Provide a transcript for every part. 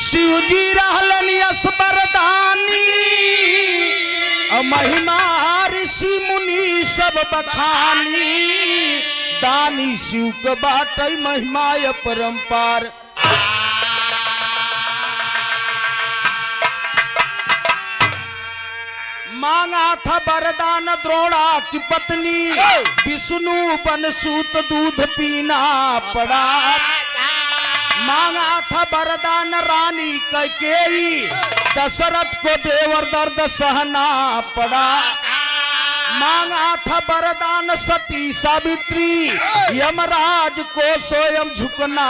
शिव जी रहलन असबरदानी महिमा ऋषि मुनि सब बखानी दानी शिव के बाटे महिमा परम्पार। मांगा था वरदान द्रोणा की पत्नी विष्णु बन सूत दूध पीना पड़ा। मांगा था वरदान रानी कैकेयी दशरथ को देवर दर्द सहना पड़ा। मांगा था वरदान सती सावित्री यमराज को स्वयं झुकना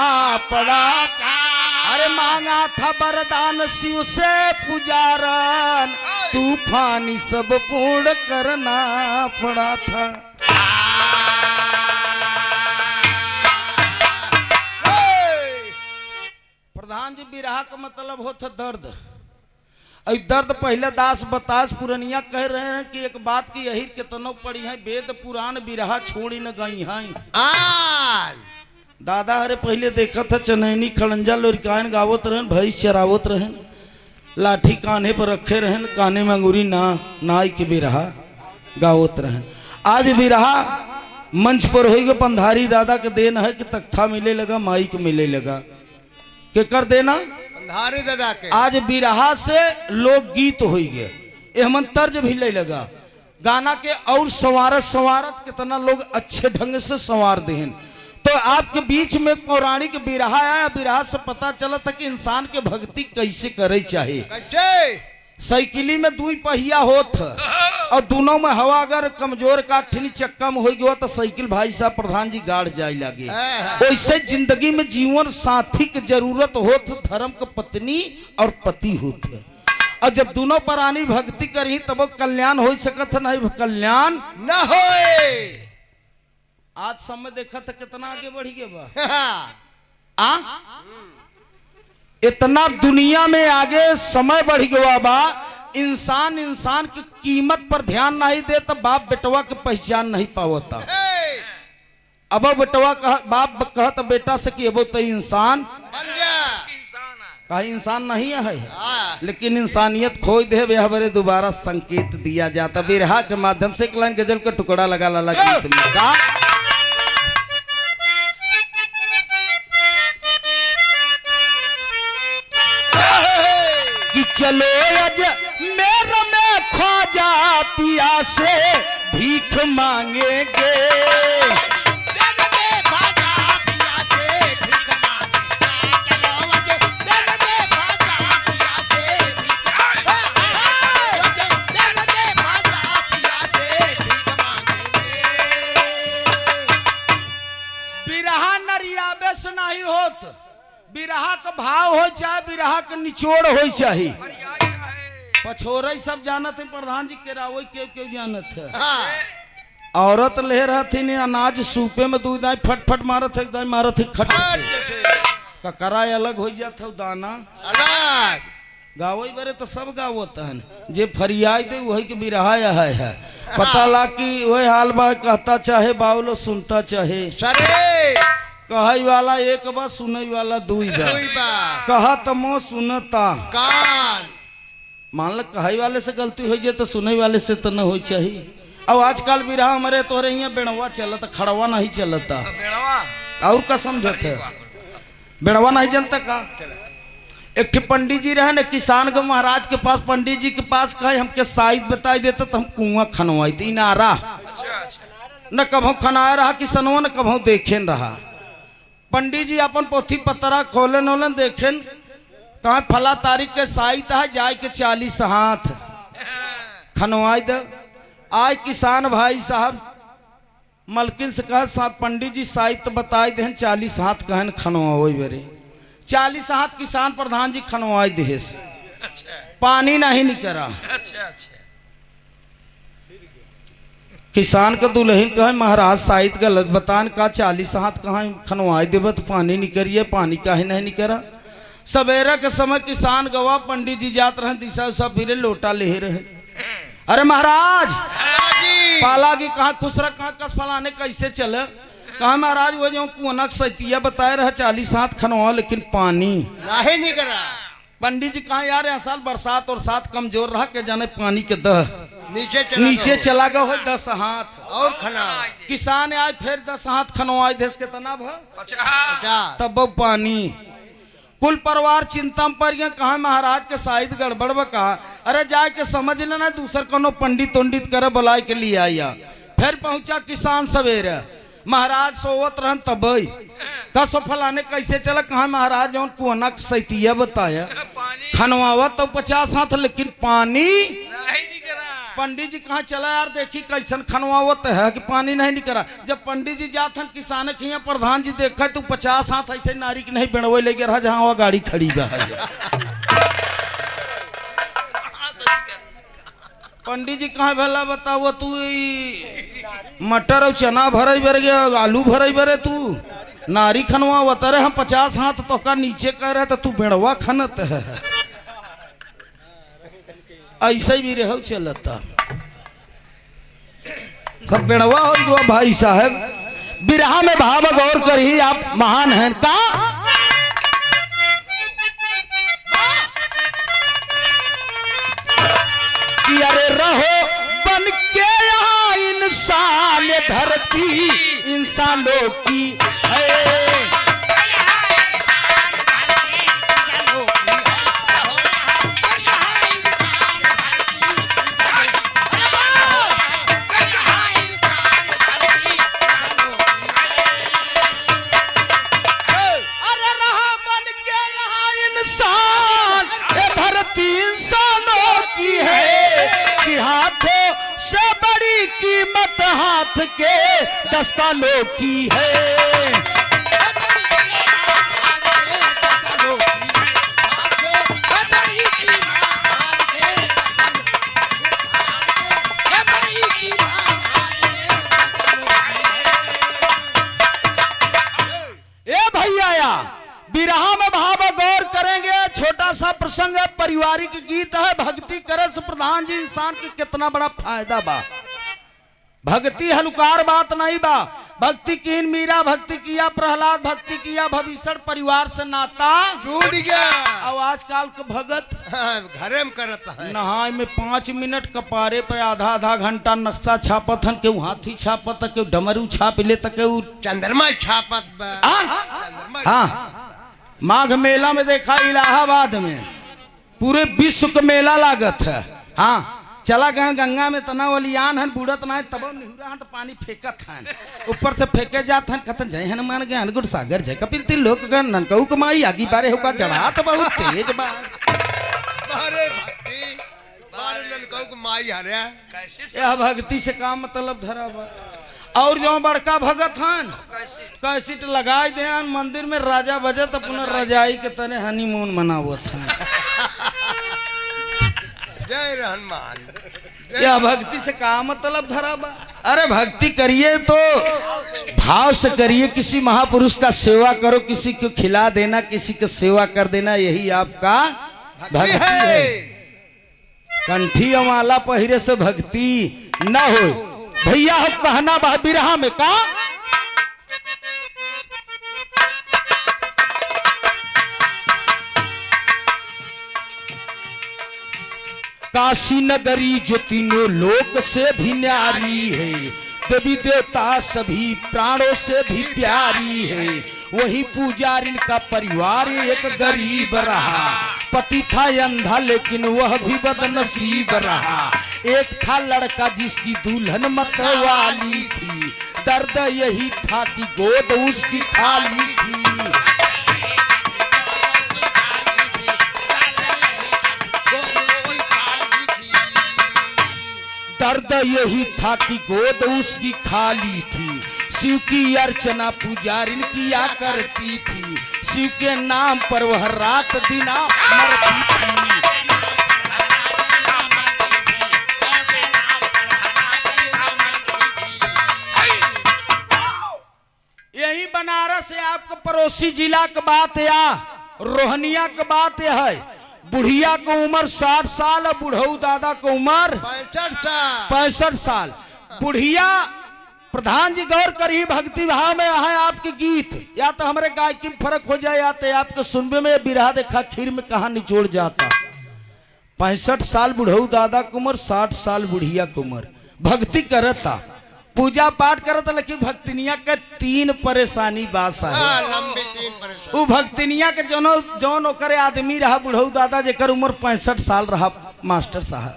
पड़ा। अरे मांगा था वरदान शिव से पुजारन तूफानी सब पूर्ण करना पड़ा था। प्रधान जी बिरहा का मतलब होता दर्द। दर्द पहले दास बतास पुरनिया कह रहे हैं कि एक बात की यही कितनों पड़ी है वेद पुराण बिरहा छोड़ी न गई हैं। दादा हरे पहले देखा था चनैनी खड़ंजा लोरिकायन गावत रहन भैंस चरावत रहन लाठी कान्हे पर रखे रहन कान्हे में अंगूरी नाई के बिरहा गावत रहन। आज बिरहा मंच पर होई पंधारी दादा के देन है कि तख्ता मिले लगा माइक मिले लगा के कर देना पंधारी दादा के। आज बिरहा से लोकगीत हो गए एहमन तर्ज भी ले लगा गाना के और संवारत कितना लोग अच्छे ढंग से संवार देहन। तो आपके बीच में पौराणिक बिरहा आया। बिरहा से पता चला था कि इंसान के भक्ति कैसे करे चाहिए। साइकिली में दुई पहिया होत और दोनों में हवा अगर कमजोर का ठिनी चक्का में हो गया तो साइकिल भाई साहब प्रधान जी गाड़ जाए लगे। वैसे जिंदगी में जीवन साथी की जरूरत होत धर्म के पत्नी और पति होत है। और जब दोनों प्राणी भक्ति करी तब कल्याण हो सकत नहीं कल्याण न हो। आज समय देखा था कितना आगे बढ़ गया बा इतना दुनिया में आगे समय बढ़ गया बा। इंसान की कीमत पर ध्यान नहीं दे तो बाप बेटवा की पहचान नहीं पावता। अब बेटवा बाप कहता बेटा से कि अब तो इंसान कहीं इंसान नहीं है लेकिन इंसानियत खोई दे वह बड़े दोबारा संकेत दिया जाता। बिरहा के माध्यम से एक लाइन गजल का टुकड़ा लगा लाला गीत में का कि चलो अज मेरा में ख्वाजा पिया से भीख मांगेंगे। बिरहा नरियाबे से नहीं होत। बिरहा का भाव हो चाहे बिरहा का निचोड़ हो चाहे पछोर सब जानत है प्रधान जी के रावई क्यों जानत है। औरत ले रहा थी ने अनाज सूपे में दूध दाई फट मारत है दाई मारत है खट ककराय अलग हो जात है दाना अलग गावई बरे तो सब गावत है जे फरियाई दे वही के बिरहा है। पता ला कि वही हाल बा कहता चाहे बावलो सुनता चाहे कहई वाला एक बा सुनई वाला दुई बा कहा तमो सुनता कान मान ल कहई वाले से गलती हो जाए तो सुनई वाले से तो न हो चाहिए। अब आजकल बिरहा हमारे तोरे यहाँ बेड़वा चलता खड़वा नहीं चलता और का समझते बेड़वा नहीं जनता का। एक पंडित जी रहे न किसान के महाराज के पास पंडित जी के पास कहे हमके साइज बताई देता तो हम कुआं खनवाई थी नारा न कभों खनाया रहा किसनवा न कभों देखे रहा। पंडित जी अपन पोथी पतरा खोलन ओलन देखें कहा फला तारीख के साइत है जाए के 40 हाथ खनवाई दे। आए किसान भाई साहब मलकिन से कहा साहब पंडित जी साइत बताई दे 40 हाथ कहन खनवा बेरे 40 हाथ किसान प्रधान जी खनवाई दे पानी नहीं निकला। किसान का दुल्हन कहे महाराज साहित्य गलत बतान का 40 हाथ कहाँ खनवाई देव तो पानी निकलिए पानी काहे नहीं निकला। सवेरा के समय किसान गवा पंडित जी जात रहे दिशा उसा फिरे लोटा ले रहे। अरे महाराज पाला की कहा खुश रख कहा कस फलाने कैसे चले कहा महाराज वो जो कुनक सैतिया बताए रहे 40 हाथ खनवा लेकिन पानी नहीं निकला। पंडित जी कहा यार यहाँ साल बरसात और साथ कमजोर रहा के जाने पानी के दह नीचे चला गया हो 10 हाथ और खना किसान आए फिर 10 हाथ खनवाए देश के तना भ 50 तब पानी कुल परिवार चिंता में पड़ गया। कहा महाराज के शायद गड़बड़ ब कहा अरे जाए के समझ लेना दूसर कोनो पंडित उंडित करे बुलाए के लिए आया। फिर पहुंचा किसान सवेरे महाराज सोवत रहन तब कसो फलाने कैसे चला। कहा महाराज जौन कुआना सैतिया बताया खनवावा तो 50 हाथ लेकिन पानी पंडित जी कहाँ चला यार देखी कैसन खनवावत है कि पानी नहीं निकला। जब पंडित जी जात हन किसान के प्रधान जी देखा तू 50 हाथ ऐसे नारी की नहीं बिणवे ले गया जहाँ वह गाड़ी खड़ी बा है। पंडित जी कहाँ भला बताओ तू मटर और चना भरे बर गया आलू भरे बरे तू नारी खनवावत अरे हम 50 हाथ तो का नीचे कह रहे तो तू बिणवा खनत है। ऐसे भी रहो चलता सब बिणवा हो गया भाई साहब। बिरहा में भाव गौर कर ही आप महान हैं का कि अरे रहो बन के यहाँ इंसान धरती इंसानों की है। हाथ के दस्तानों की है। ए भैया बिरहा में भाव गौर करेंगे। छोटा सा प्रसंग है पारिवारिक गीत है। भक्ति करे से प्रधान जी इंसान की कितना बड़ा फायदा बा। भक्ति हलुकार बात नहीं बा। भक्ति कीन मीरा भक्ति किया प्रहलाद भक्ति किया भविष्य परिवार से नाता टूट गया। अब आजकल के भगत घरे में करता है नहाए में 5 मिनट कपारे पर आधा घंटा नक्शा छापत हन के हाथी छापत के डमरू छाप ले तक चंद्रमा छापत हाँ माघ मेला में देखा इलाहाबाद में पूरे विश्व का मेला लागत है। हाँ चला गए गंगा में तना वलियान हन बुड़त ना तब निहुरा हन तो पानी फेंकत हन ऊपर से फेंके जात हन खतन जय हनुमान ज्ञान गुड़ सागर जय कपिल तिल लोक गण ननकऊ कमाई आगी बारे होका चढ़ा तो बहुत तेज बा। अरे भक्ति बारे ननकऊ कमाई हरे यह भक्ति से काम मतलब धरा बा। और जो बड़का भगत हन कैसेट लगाए दे मंदिर में राजा बजत अपना रजाई के तने हनीमून मनावत हन। जय हनुमान। यह भक्ति से का मतलब धरा बा। अरे भक्ति करिए तो भाव से करिए। किसी महापुरुष का सेवा करो किसी को खिला देना किसी को सेवा कर देना यही आपका भक्ति है। कंठी माला पहिरे से भक्ति न हो भैया। हम कहना बा बिरहा में का काशी नगरी जो तीनों लोक से भी न्यारी है। देवी देवता सभी प्राणों से भी प्यारी है। वही पुजारिन का परिवार एक गरीब रहा। पति था अंधा लेकिन वह भी बदनसीब रहा। एक था लड़का जिसकी दुल्हन मतवाली थी। दर्द यही था कि गोद उसकी खाली थी। दर्द यही था कि गोद उसकी खाली थी। शिव की अर्चना पुजारिन किया करती थी। शिव के नाम पर वह रात दिन मरती थी। यही बनारस है आपका पड़ोसी जिला का बात या रोहनिया का बात है। बुढ़िया को उम्र 60 साल और बुढ़ऊ दादा को उम्र 65 साल। बुढ़िया प्रधान जी गौर करिए भक्ति भाव में है आपके गीत। या तो हमारे गायकी में फर्क हो जाए, या तो आपके सुनबे में बिरहा देखा खीर में कहा निचोड़ जाता। 65 साल बुढ़ऊ दादा कुमर, 60 साल बुढ़िया कुमर, भक्ति करता, पूजा पाठ करता, लेकिन भक्तिनिया के 3 परेशानी बास है। लंबी 3 परेशान। वो भक्तिनिया के जौन ओकरे आदमी रहा बुढ़ऊ दादा जेकर उम्र 65 साल रहा मास्टर साहब,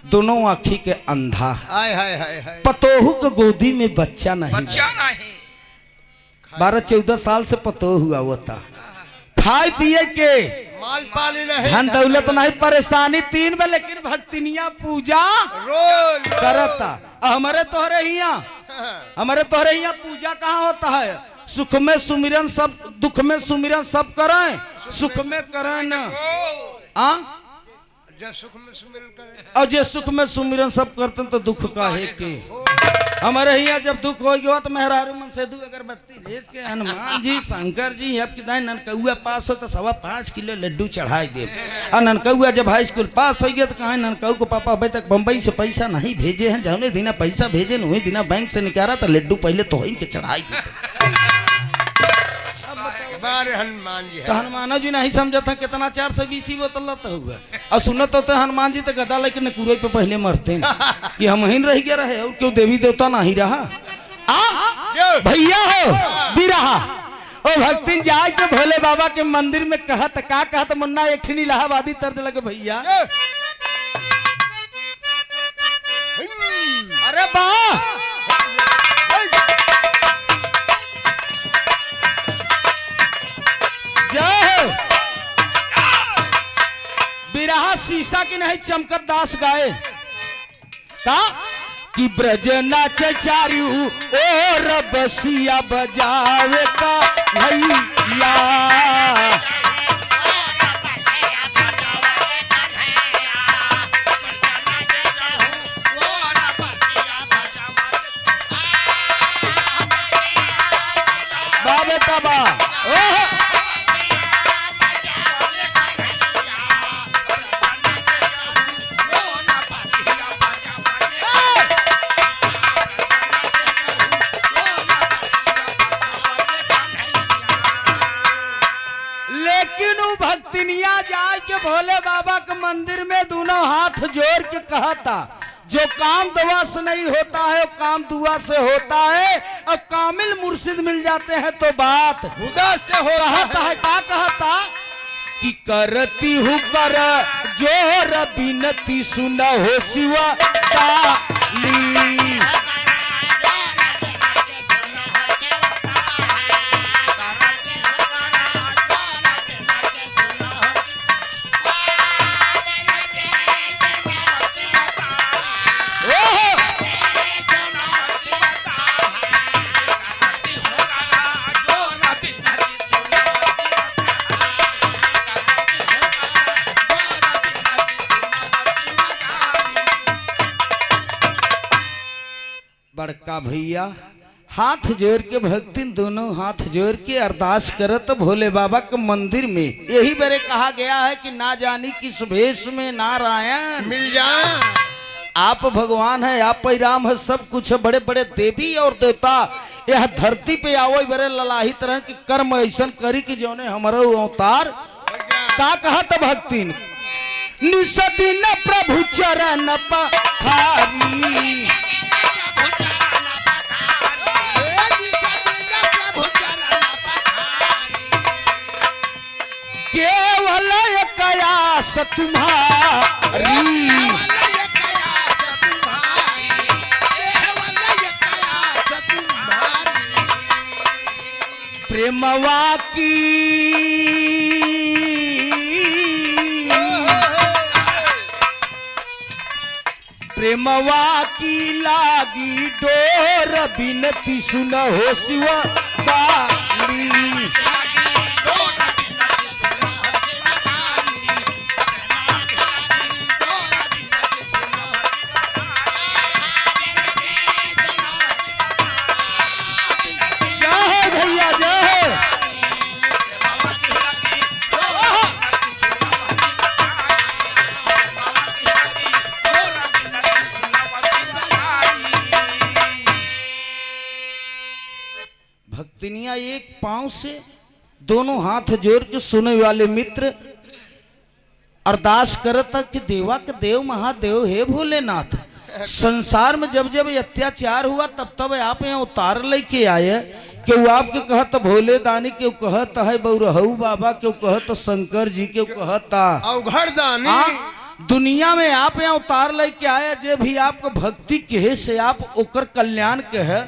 दोनों आँखी के अंधा, हाय हाय हाय हाय। पतोहू के गोदी में बच्चा नहीं, 12-14 साल से पतोह हुआ होता, खाए पिए के माल पाली नहीं, धन दौलत नहीं, परेशानी 3 में, लेकिन भक्तिनिया पूजा रोज करता। हमारे तोहरे यहाँ पूजा कहाँ होता है? सुख में सुमिरन सब, दुख में सुमिरन सब करें, सुख में करें न जो सुख में सुमिरन करे, और जे सुख में सुमिरन सब करते तो दुख का है के। हमारे यहाँ जब दुख हो गया तो मेहरारू मन से दू अगरबत्ती भेज के हनुमान जी शंकर जी अब कितना ननकौआ पास हो तो 5.25 किलो लड्डू चढ़ाई दे। और ननकौआ जब हाई स्कूल पास हो गया तो कहा ननकऊ को पापा अभी तक बम्बई से पैसा नहीं भेजे हैं, जौने दिना पैसा भेजे वही दिना बैंक से निकाला तो लड्डू पहले तो के चढ़ाई दे। बारे हनुमान जी तो हनुमान जी नहीं समझा था कितना 420 बोतल लाता हुआ। और सुनत होते हनुमान जी तो गदा लेके नकुरे पे पहले मरते हैं कि हम ही रह गया रहे और क्यों देवी देवता नहीं रहा। भैया हो बिरहा ओ भक्तिन जाए के भोले बाबा के मंदिर में कहत का कहत मुन्ना एक ठिन इलाहाबादी तर्ज लगे भैया। अरे बा बिरहा शीशा की नहीं चमकत दास गाए का कि ब्रज नाच चारू और बसिया बजावे का भैया। बाबे बाबा भक्तिनिया जाए के भोले बाबा के मंदिर में दोनों हाथ जोड़ के कहा था जो काम दुआ से नहीं होता है वो काम दुआ से होता है, और कामिल मुर्शिद मिल जाते हैं तो बात खुदा से हो रहा है। क्या कहता कि करती हूँ कर जोर बिनती सुना हो शिवा काली। बड़का भैया हाथ जोड़ के भक्तिन दोनों हाथ जोड़ के अरदास करत भोले बाबा के मंदिर में। यही बारे कहा गया है कि ना जानी किस भेष में नारायण मिल जा। आप भगवान है, आप ही राम है, सब कुछ है, बड़े बड़े देवी और देवता यह धरती पे आवो बड़े ललाही तरह के कर्म ऐसा करी कि जोने हमारा अवतार का कहत भक्तिन निसदिन प्रभु चरण पखारी। केवल कयास तुम्हारी प्रेमवा की प्रेमवा की लागी डोर बिनती सुन हो शिवा काली। भक्तिनिया एक पांव से दोनों हाथ जोड़ के सुने वाले मित्र अरदास करता कि देवा के देव महादेव हे भोलेनाथ, संसार में जब जब अत्याचार हुआ तब तब आप यहाँ उतार लेके आए। क्यों आपके कहत भोले दानी, क्यों कहत है बौरहू बाबा, क्यों कहत शंकर जी, क्यों कहता अवघड़ दानी। दुनिया में आप यहाँ उतार लेके आए। जे भी आपको भक्ति कहे से आप ओकर कल्याण कहे।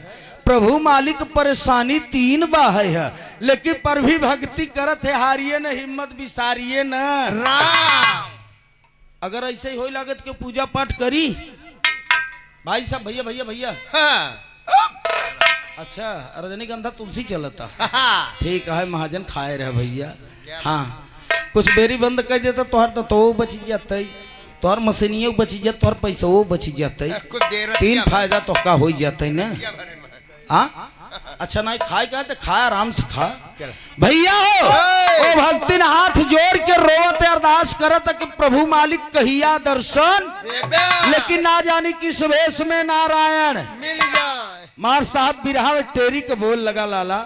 प्रभु मालिक परेशानी तीन बा है, लेकिन पर भी भक्ति करत है, हारिए न हिम्मत बिसारिए न राम। अगर ऐसे ही हो लागत के पूजा पाठ करी भाई साहब। भैया भैया भैया हाँ। अच्छा रजनीगंधा तुलसी चलता हाँ। ठीक है, महाजन खाए रहे भैया। हाँ कुछ बेरी बंद कर देता तोहर तो बच जाते, तोहर मशीनियों बच जाते, तोहर पैसों बच जाते, कुछ देर तीन फायदा तो का हो जाते न। हाँ अच्छा नहीं खाए का तो खा, आराम से खा भैया। हो भक्ति ने हाथ जोड़ के रोवत अरदास करत कि प्रभु मालिक कहिया दर्शन, लेकिन ना जानी किस वेश में नारायण मिल जाए। मार साहब बिरहा में टेरी के बोल लगा लाला।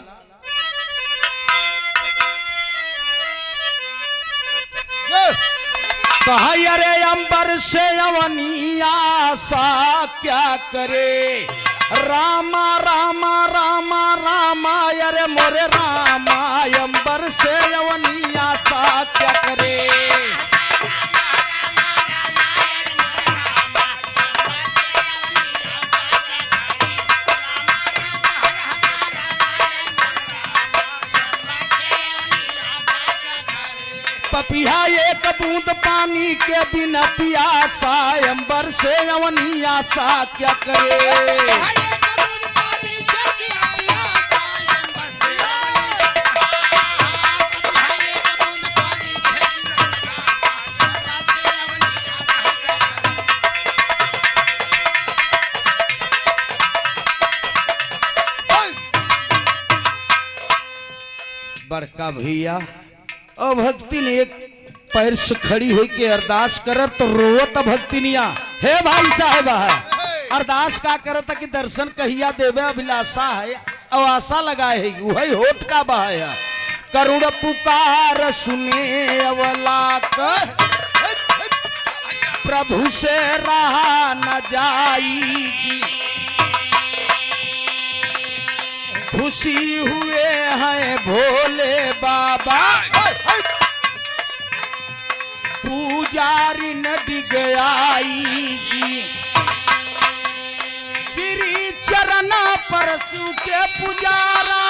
कहा अरे अंबर से अवनिया सा क्या करे, रामा रामा रामा रामा अरे मोरे रामा, अंबर से अवनिया सा क्या करे। पपिया एक बूंद पानी के बिना पियासा, अंबर से अवनिया सा क्या करे। बड़का भैया और भक्ति ने एक पैर से खड़ी हुई के अरदास कर तो रोवत भक्तिनिया हे भाई साहब है अरदास का करत कि दर्शन कहिया देवे अभिलाषा है और आशा लगाए है वही होत का बहाया। करुण पुकार सुने अवला प्रभु से रहा न जाई जी, खुशी हुए हैं भोले बाबा, पुजारी न डिगयाई जी, गिरी चरण परसु के पुजारा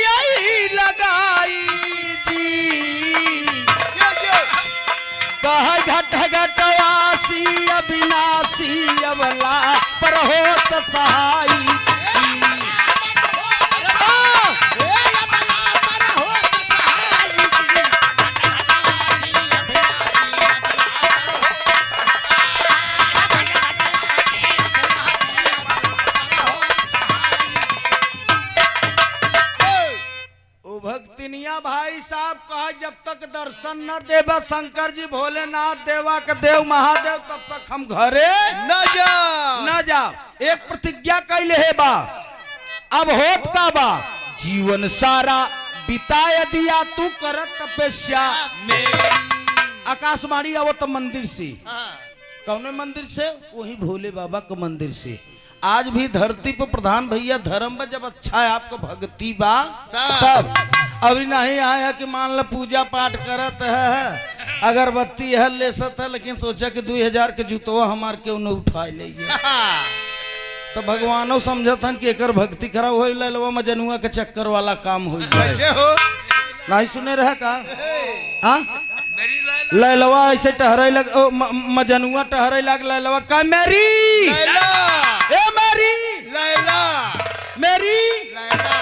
यही लगाई जी। कह घट घटवासी अविनाशी अवला पर होत सहाई। भक्तिनिया भाई साहब कहा जब तक दर्शन न देवा शंकर जी भोलेनाथ देवा के देव महादेव तब तक हम घरे न जा। एक प्रतिज्ञा कैले है बा, अब होत का बा, जीवन सारा बिताए दिया तू करत तपस्या। आकाशवाणी आवो तो मंदिर से, कौन मंदिर से? वही भोले बाबा के मंदिर से। आज भी धरती पर प्रधान भैया धर्म में जब अच्छा है आपको भक्ति बा तब। अभी नहीं आया कि मान लो पूजा पाठ करत है अगरबत्ती है ले सकता, लेकिन सोचा कि 2000 के जूतवा हमार क्यों न उठाए ले तो भगवानो समझतन कि एकर भक्ति करा हो ललवा मजनुआ के चक्कर वाला काम हो जाए। नहीं सुने रहे का? हाँ ललवा ऐसे टहरे लग मजनुआ टहरे लग ललवा का मेरी ए मेरी लैला मेरी लैला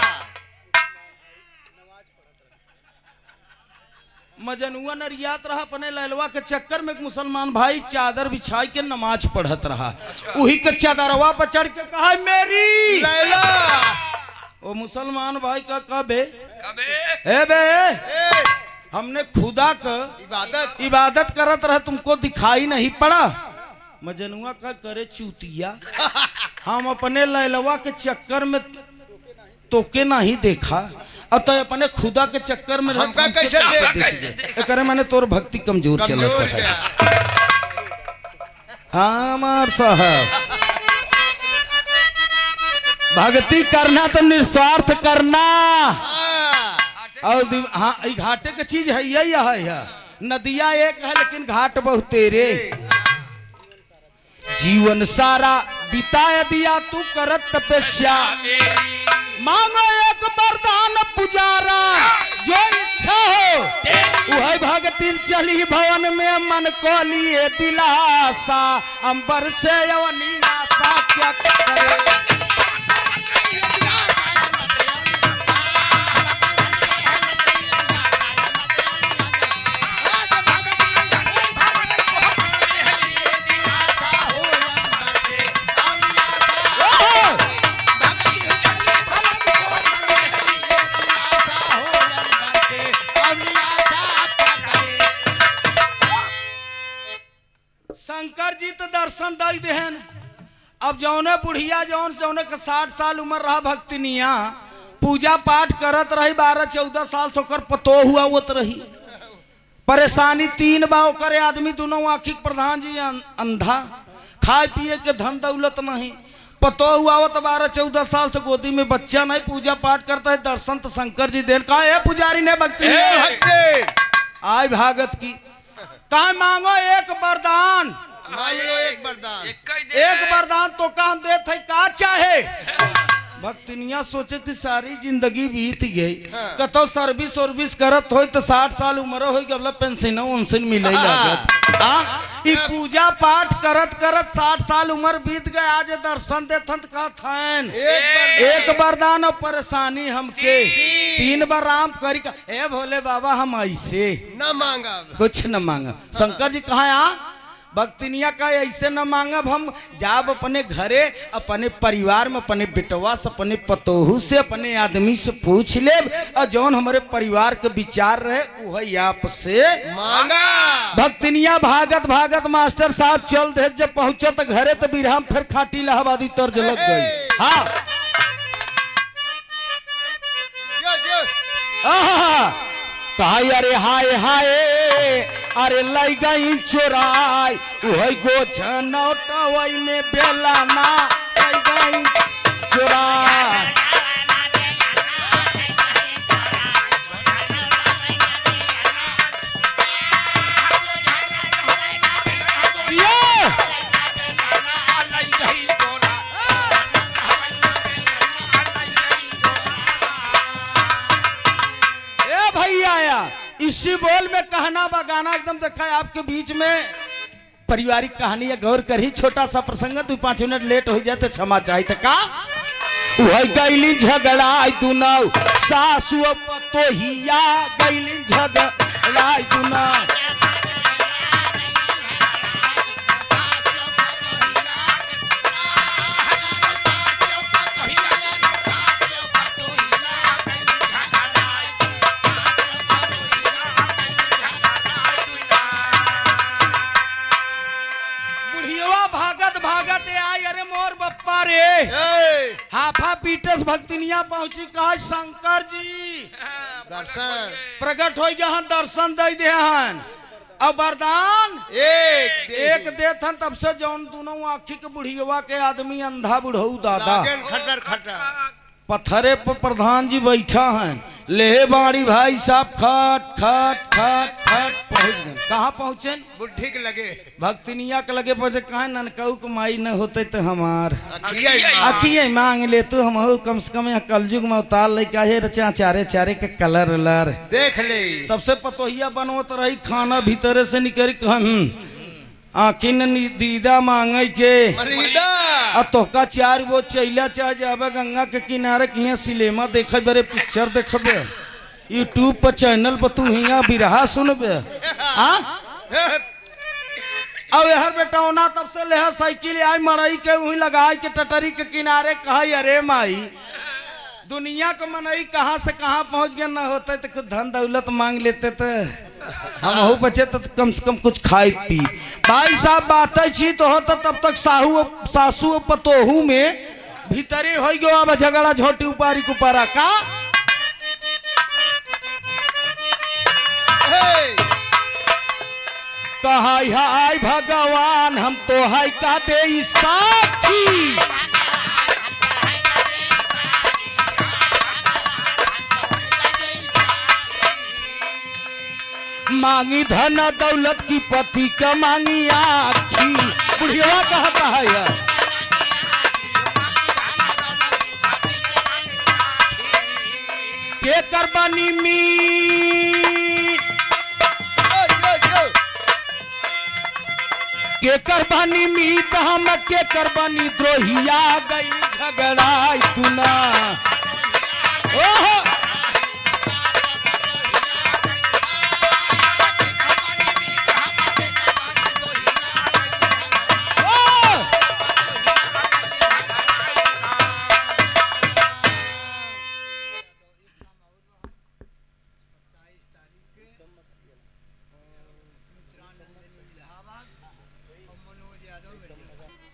मजनुआ नरियात रहा अपने लैलवा के चक्कर में एक मुसलमान भाई चादर बिछाई के नमाज पढ़त रहा। वही के चादरवा पर चढ़ के कहा मेरी लैला। वो मुसलमान भाई का कबे ए बे हमने खुदा का इबादत इबादत करत रहा तुमको दिखाई नहीं पड़ा? मजनुआ का करे चूतिया। हम अपने लैलवा के चक्कर में तोके नहीं देखा, अब तो अपने खुदा के चक्कर में हमका कैसे देख करे मैंने तोर भक्ति कमजोर चलता है। हाँ मार साहब, भक्ति करना तो निस्वार्थ करना। और हाँ घाटे की चीज है यही है, नदिया एक है लेकिन घाट बहुत तेरे। जीवन सारा बिताया दिया तू करत तपस्या, मांगो एक वरदान पुजारा, जो इच्छा हो वह भक्ति चली भवन में मन को लिए दिलासा, अंबर से निराशा क्या करे। शंकर जी तो दर्शन दई देहन। अब जौने बुढ़िया जौने के 60 साल उम्र रहा भक्तिनिया पूजा पाठ करत रही, 12-14 साल से ओकर पतो हुआ होत रही। परेशानी 3 बार करे आदमी, दोनों आँखी प्रधान जी अंधा, खाए पिए के धन दौलत नहीं, पतो हुआ हो तो 12-14 साल से गोदी में बच्चा नहीं, पूजा पाठ करता है। दर्शन तो शंकर जी देन कहा है पुजारी ने भक्ति आय भागत की कहा मांगो एक वरदान, एक वरदान, एक वरदान तो काम दे थे का चाहे। भक्तिनिया सोचे कि सारी जिंदगी बीत गई, कतो सर्विस करत हो तो 60 साल उम्र हो गई, पेंशन उनसन मिले लागत। ई पूजा पाठ करत करत 60 साल उम्र बीत गए, आज दर्शन देथन का थैन एक वरदान और परेशानी हमके 3 बार राम करी का। ए भोले बाबा हम ऐसे न मांगा, कुछ न मांगा। शंकर जी कहा आ भक्तिनिया का ऐसे न मांगब, हम जाब अपने घरे अपने परिवार में अपने बेटवा से अपने पतोहू से अपने आदमी से पूछ ले, और जौन हमारे परिवार के विचार रहे वही आप से मांगा। भक्तिनिया भागत भागत मास्टर साहब चल दे, जब पहुंचे तो घरे तो बिरहम फिर खाटी इलाहाबादी तर्ज लग गई। हाँ कहा अरे हाय हाय अरे लाई गई चोराई वही गो छनौटवई में बेला ना लाई गई चोराई। इसी बोल में कहना बगाना एकदम देखा है आपके बीच में पारिवारिक कहानी या गौर कर ही छोटा सा प्रसंग 2-5 मिनट लेट हो जाए तो क्षमा चाहिए का। वही गैली झगड़ा दुनाऊ सासु पतोहिया गैली झगड़ा दुनाऊ। हाफा पीटस भक्तिनिया पहुंची कहा शंकर जी दर्शन प्रकट हो गया, दर्शन दे दे हन। अब वरदान एक देथन, तब से जौन दोनों आँखी के बुढ़िया के आदमी अंधा बुढ़ऊ दादा खटर खटर पत्थरे पर प्रधान जी बैठा हैं, ले बाड़ी भाई साहब खट खट खट खट पहुंच गए। कहाँ पहुंचे? बुढ़ी के लगे भक्तिनिया के लगे पहुंचे। कहा ननकऊ के माई न होते तो हमार अखिया मांग ले तू, हम कम से कम यहाँ कलयुग में उतार ले काहे रचा चारे चारे के कलर लर देख ले। तब से पतोहिया बनवत रही, खाना भीतरे से निकल कहन आखिन दीदा मांगे के तोका 4 वो चैला चाह जाबे गंगा के किनारे किया सिनेमा देखे बरे पिक्चर देखबे यूट्यूब पर चैनल पर तू हिया बिरहा सुनबे। अब यार बेटा होना तब से ले साइकिल आई मड़ई के वहीं लगाई के टटरी के किनारे कहा अरे माई दुनिया को मनई कहाँ से कहाँ पहुंच गया, ना होते तो कुछ धन दौलत मांग लेते थे हम हो बचे तो कम से कम कुछ खाए पी। भाई साहब बात छी तो होता तब तक सासू और पतोहू में भीतरे हो गयो अब झगड़ा झोटी उपारी कुपारा का। कहाई हाय भगवान हम तो हाय का दे साखी। मांगी धन दौलत की पति का मांगी आखी। बुढ़िया कहता है यार के करबानी मी के करबानी मीत हम के करबानी द्रोहिया गई झगड़ाई तुना। ओहो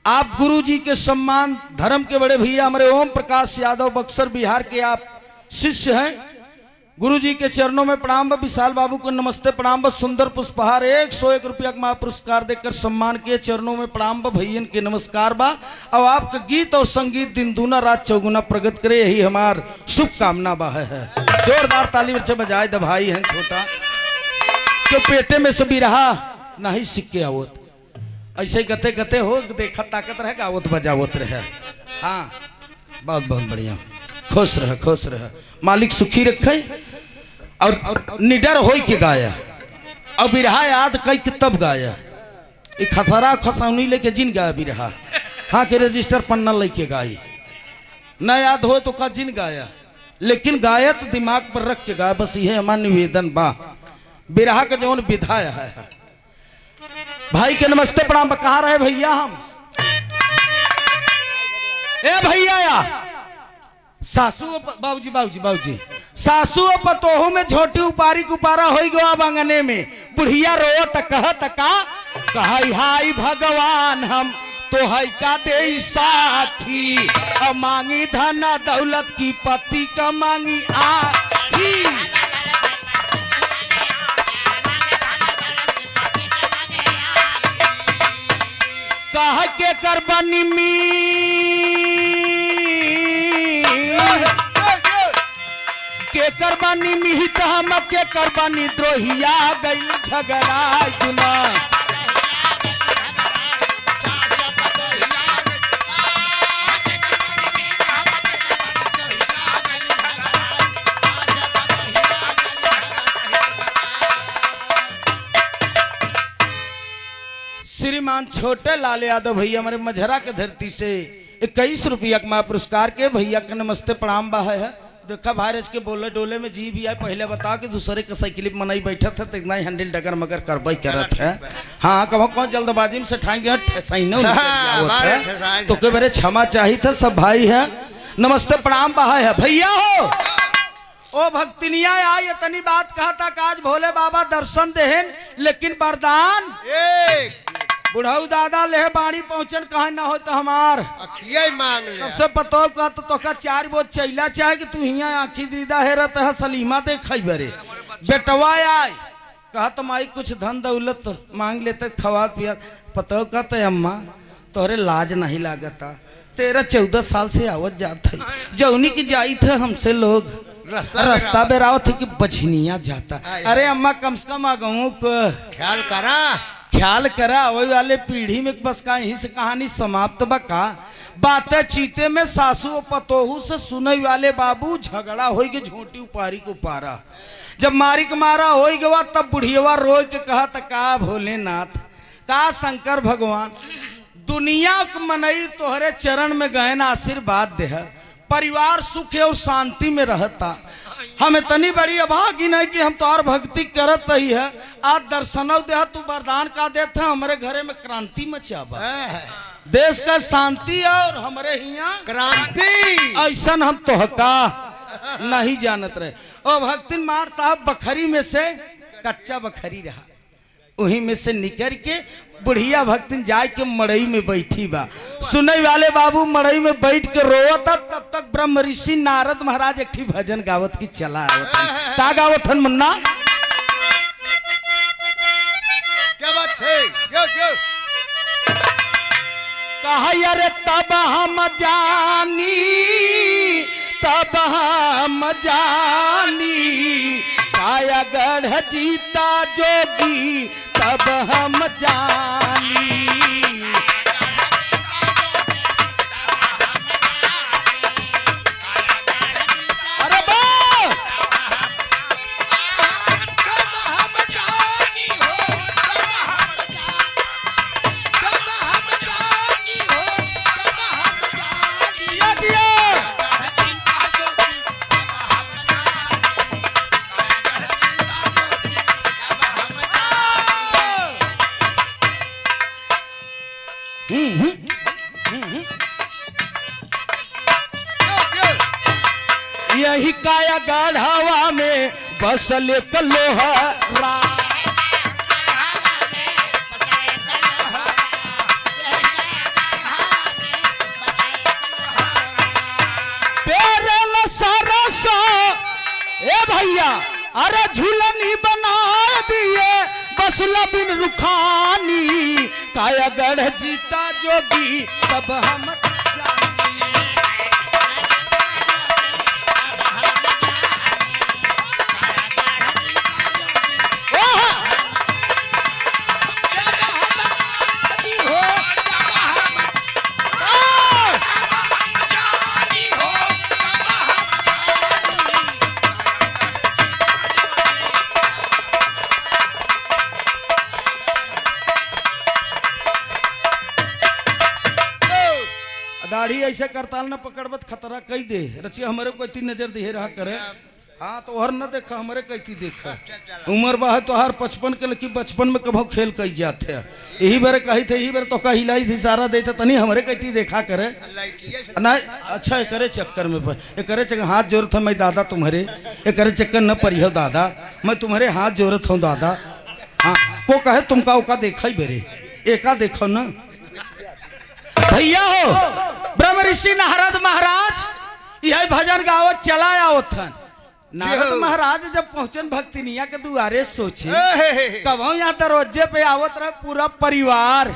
आप गुरु जी के सम्मान धर्म के बड़े भैया हमारे ओम प्रकाश यादव बक्सर बिहार के आप शिष्य हैं। गुरु जी के चरणों में प्रणाम व विशाल बाबू को नमस्ते प्रणाम व सुंदर पुष्पहार 101 रुपया का महापुरस्कार देकर सम्मान किए। चरणों में प्रणाम व भैयन के नमस्कार बा। अब आपका गीत और संगीत दिन दूना रात चौगुना प्रगत करे यही हमार शुभकामना बा है। जोरदार ताली बच्चे बजाए द भाई हैं छोटा क्यों पेटे में से भी रहा नहीं सिक्के आवत ऐसे गते गते हो देखा ताकत रहे गावत बजावत रहे। हाँ बहुत बहुत बढ़िया खुश रह मालिक सुखी रखे और निडर हो के गाया और बिरहा याद कई के तब गाया। ये खतरा खसौनी लेके जिन गाया बिरहा। हाँ के रजिस्टर पन्ना लेके गाई न याद हो तो का जिन गाया लेकिन गाया तो दिमाग पर रख के गाया। बस यह हमारा निवेदन बा बिरहा का जौन विधाया है। भाई के नमस्ते प्रणाम कहाँ रहे भैया हम ए भैया या सासू बाबूजी सासू और पतोहू में झोटी उपारी कुपारा हो गयो अब अंगने में। बुढ़िया रो कहत का कहाई हाय भगवान हम तो है का दे साखी। अब मांगी धन दौलत की पति का मांगी आखी। कह के करबानी मी के करबानी मिहित हम के करबानी द्रोहिया गई झगड़ा जुना। श्रीमान छोटे लाल यादव भैया हमारे मझरा के धरती से 21 रुपया का पुरस्कार के भैया का नमस्ते प्रणाम बा है। देखा भारत के बोले डोले में जी भी आए पहले बता के दूसरे का साइकिल मनाई बैठा था तो इतना ही हैंडल डगर मगर करवाई करत है। हाँ कहो कौन जल्दबाजी में से ठाएंगे तो के बारे क्षमा चाहिए था सब भाई है। नमस्ते प्रणाम बहा है भैया हो ओ भक्तिनिया आई इतनी बात कहा था आज भोले बाबा दर्शन देहन लेकिन वरदान बुढ़ऊ दादा ले बाड़ी पहुंचन कहा ना हो तो हमार मांग ले सबसे पतो का तो का 4 बोझ चैला चाहे कि तू हिया आँखी दीदा है रहता है सलीमा दे खैबरे बेटवा आए कहा तो माई कुछ धन दौलत मांग लेते खवा पिया पतो का तो अम्मा तोहरे लाज नहीं लागता 13-14 साल से आवत जात है जौनी की जाई थे हमसे लोग रास्ता बेरावत है कि बछनिया जाता। अरे अम्मा कम से कम आगू को ख्याल करा वही वाले पीढ़ी में बस का यहीं से कहानी समाप्त बका। बातें चीते में सासू और पतोहू से सुनई वाले बाबू झगड़ा हो गए झोटी उपारी को पारा। जब मारी के मारा हो गया तब बुढ़िया रो के कहा का भोलेनाथ का शंकर भगवान दुनिया को मनई तोहरे चरण में गए ना आशीर्वाद दे परिवार सुख और शांति में रहता। हम इतनी बड़ी अभागी नहीं कि हम तोहर भक्ति करत ही है आज दर्शनों दे तू वरदान का देते हमारे घरे में क्रांति मचाबा देश का शांति और हमारे यहाँ क्रांति ऐसा हम तोहका नहीं जानत रहे। और भक्तिन मार साहब बखरी में से कच्चा बखरी रहा, वहीं में से निकल के बुढ़िया भक्तिन जाए के मड़ई में बैठी बा। सुनई वाले बाबू मड़ई में बैठ के रोता, तब तक ब्रह्म ऋषि नारद महाराज एक ठी भजन गावत की चला आवत। का गावत हन मुन्ना? क्या बात है? यो कहा अरे तब हम जानी, तब हम जानी, काया गढ़ जीता जोगी तब हम जानी। अरे बा दिया दिया। यही काया गढ़वा में बसल एक लोहरा, पेरल सरसो ए भैया, अरे झूलनी बना दिए बसला बिन रुखानी, काया गढ़ जीता जोगी तब हम दाढ़ी ऐसे करताल न पकड़बत खतरा कई दे रचिया हमारे को इतनी नजर दे रहा करे। हाँ तो हर न देखा हमारे कैती देखा, उम्र बा है तो हर 55 के लेकिन बचपन में कभो खेल कई जाते, यही बार कही थे, यही बार तो का हिलाई थी सारा देता तनी हमारे कैती देखा करे ना। अच्छा ये करे चक्कर में ये करे चक्कर हाथ जोड़त मैं दादा तुम्हारे, ये करे चक्कर न परियो दादा, मैं तुम्हारे हाथ जोड़त हूँ दादा। हाँ को कहे तुमका उका देखा ही बेरे, एका देखो न भैया हो। ब्रह्म ऋषि नारद महाराज यह भजन गावत चलाया ओथन। नारद महाराज जब पहुंचन भक्तिनिया के दुआरे सोचे कब यहाँ दरवाजे पे आवत रहे पूरा परिवार,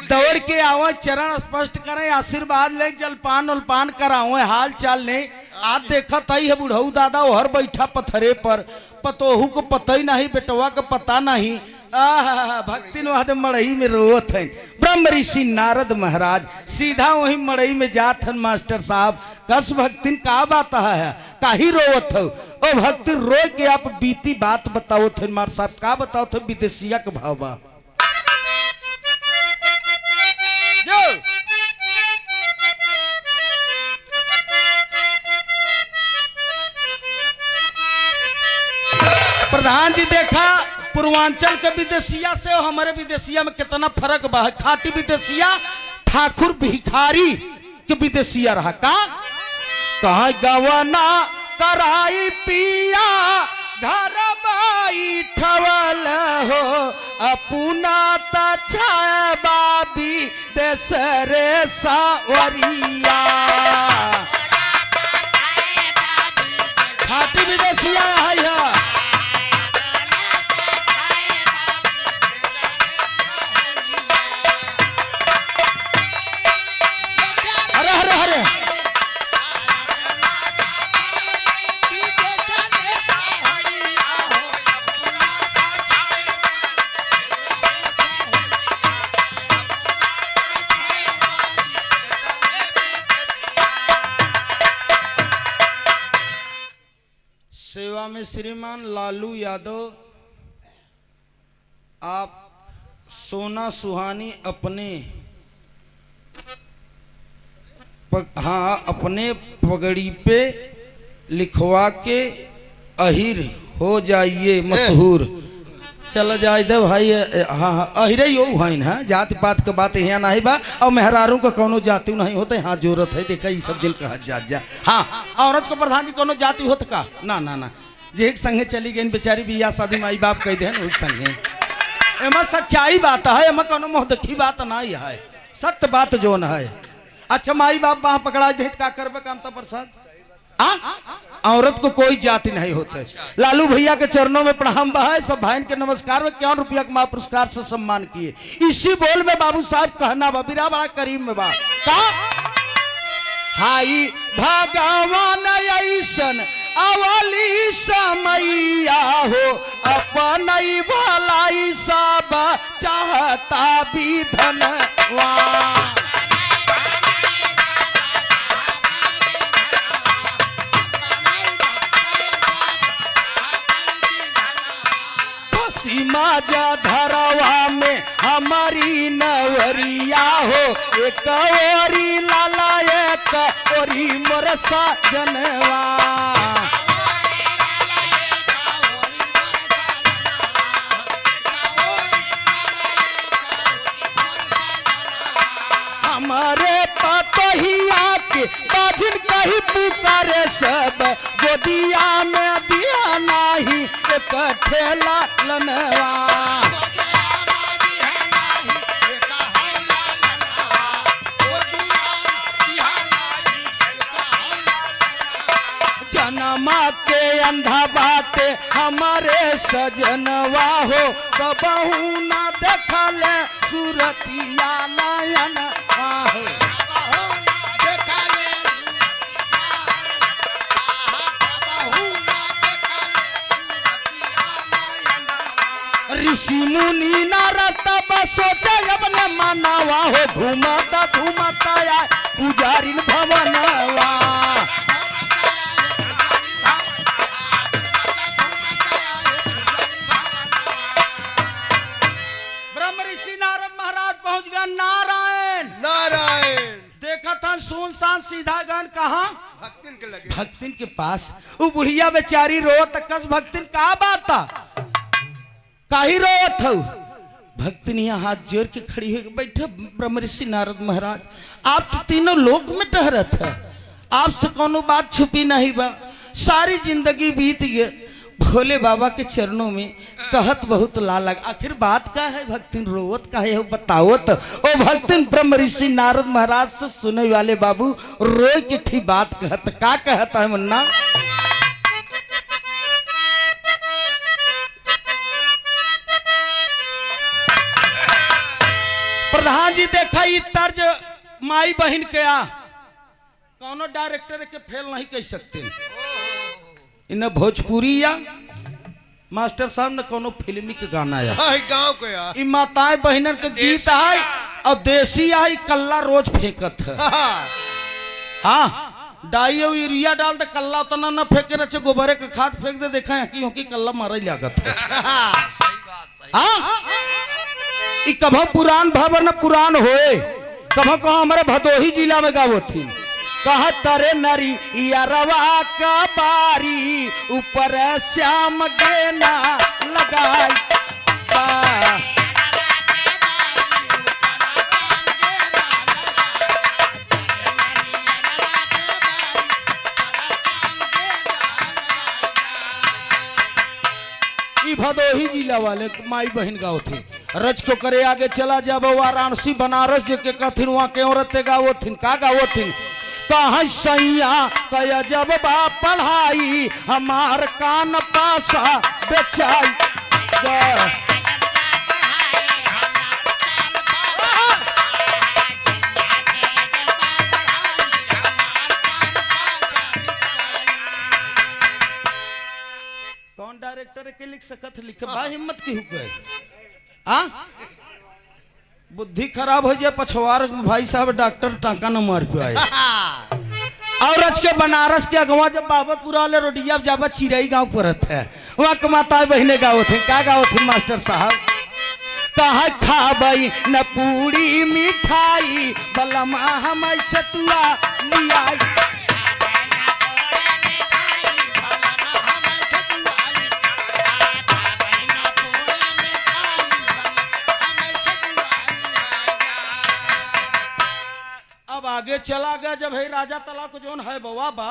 दौड़ के आओ, चरण स्पष्ट करें, आशीर्वाद ले, जलपान उलपान कराओ, हाल चाल ले। आज देखा तई है बुढ़ऊ दादा हर बैठा पत्थरे पर, पतोहू को पता ही नहीं, बेटवा को पता नहीं। भक्ति वाद मड़ई में रोत है। ब्रह्म ऋषि नारद महाराज सीधा वही मड़ई में जात हन। मास्टर साहब कस भक्तिन का बात है, काही रोवत हो? ओ भक्ति रो के आप बीती बात बताओ थे। मार साहब का बताओ थे? विदेशिया के भाव बा। प्रधान जी देखा पूर्वांचल के विदेशिया से हमारे विदेशिया में कितना फर्क बा। खाटी विदेशिया ठाकुर भिखारी के विदेशिया रहा का। कहा गवना कराई पिया घर बाई ठवल हो, अपना तछा बाबी देसरे सावरिया। खाटी विदेशिया है। सेवा में श्रीमान लालू यादव, आप सोना सुहानी अपने हाँ अपने पगड़ी पे लिखवा के अहिर हो जाइए मशहूर। चल जाए दे भाई। हाँ हाँ अहिरे यो भाई ना, जाति पात के बात यहाँ नहीं बा, और मेहरारू का कोनो जाति नहीं होते। हाँ जरूरत है देखा ये सब दिन कहा जा। हाँ औरत को प्रधान जी कोनो जाति होत का ना ना ना, जे एक संगे चली गई बेचारी बिया शादी माई बाप कह देन उस संगे एमा सच्चाई बात है, एमा कोनो मोहदखी बात नहीं है, सत्य बात जोन है। अच्छा माई बाप वहां पकड़ा दे का करबे कामता प्रसाद औरत को कोई जाति नहीं होते। लालू भैया के चरणों में प्रणाम बहाए, सब भाई के नमस्कार में 51 रुपया के पुरस्कार से सम्मान किए। इसी बोल में बाबू साहब कहना बा बिरा बड़ा करीम में बा का हाई भगवान ऐसन अवली समैया हो अपन भलाई सब चाहता विधनवा सीमा जा धरवा में हमारी नवरिया हो एक ओरी लाला एक ओरी मोरसा जनवा हमारे पतहिया के बाजिन कहीं पुकारे सब गोदिया में दिया नहीं एक ठेला लनवा जनमा के अंधा बाटे हमारे सजनवा हो कबहू ना देखले सूरतिया नयन हो ऋषि मुनि नारद सोचे अपने मानवा हो घूमता घूमता आए पुजारी भवनवा ब्रह्म ऋषि नारद महाराज पहुंच गए नारायण नारायण देखा था सुनसान सीधा गन कहा भक्तिन के लगे भक्तिन के पास वो बुढ़िया बेचारी रोत कस भक्तिन का बात था काहे रोत हो भक्तिन यहाँ हाथ जोड़ के खड़ी है बैठे ब्रह्म ऋषि नारद महाराज आप तो तीनों लोक में टहरत है आपसे कोनो बात छुपी नहीं बा सारी जिंदगी बीत गए भोले बाबा के चरणों में कहत बहुत लालग आखिर बात का है भक्तिन रोवत का है बताओ तो ओ भक्तिन ब्रह्म ऋषि नारद महाराज से सुने वाले बाबू रोए के ठीक बात कहत का कहता है मुन्ना प्रधान जी देखा ये तर्ज माई बहन के आ कौनो डायरेक्टर के फेल नहीं कह सकते इन भोजपुरी या मास्टर साहब ने कोनो फिल्मी के गाना या गांव के यार इ माताएं बहनन के गीत है और देसी आई कल्ला रोज फेंकत है हाँ डाई और यूरिया डाल दे कल्ला उतना ना फेंके रचे गोबरे का खाद फेंक दे देखा है कि कल्ला मारे लागत है हाँ इ कभो पुरान भवन न पुरान होए कभो कहो हमारे भदोही जिला में गावो थी कहा तरे नरी यारवा का बारी ऊपर श्याम गेना लगाई भदोही जिला वाले माई बहन गाओ थे रच को करे आगे चला जब वाराणसी बनारस जे के कथिन वहां के औरतें गावो थिन का गावो थिन कहा सैया कया जब बा पढ़ाई हमार कान पासा बेचाई कौन डायरेक्टर के लिख सकत लिखे बा हिम्मत की हुक आ बुद्धि खराब हो जाए पछवार भाई साहब डॉक्टर टांका न मार पे आए और आज के बनारस के अगवा जब बाबतपुरा वाले रोडिया जाबा चिरई गांव परत है वहां के माता बहने गाओ थे का गाओ थे मास्टर साहब कहा खाबई न पूरी मिठाई बलमा हम सतुआ लियाई अब आगे चला गया जब है राजा तला को जोन है बवा बा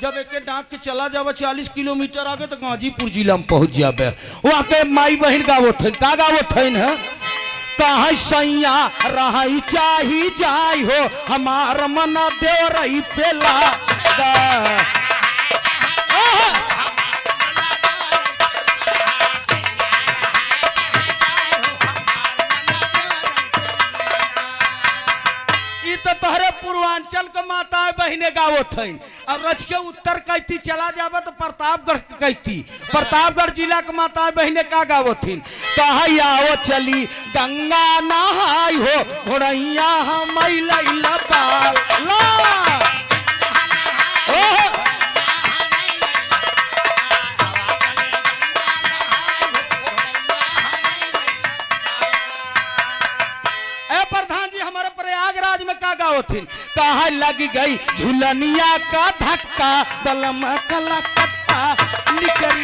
जब एक डाक के चला जावे 40 किलोमीटर आगे तो गाजीपुर जिला में पहुंच जावे। वहाँ के माई बहन गावत है का गावत है न कहाँ सैया रही चाही जाई हो हमार मन देव रही पेला तोहरे पूर्वांचल के माता बहने गावत है। अब रच के उत्तर कहती चला जावे तो प्रतापगढ़ कहती प्रतापगढ़ जिला के माता बहने का गावत है कहा आओ चली गंगा नहाई हो घोड़ैया हम कहा लग गई झुलनिया का धक्का बलम कलकत्ता निकरी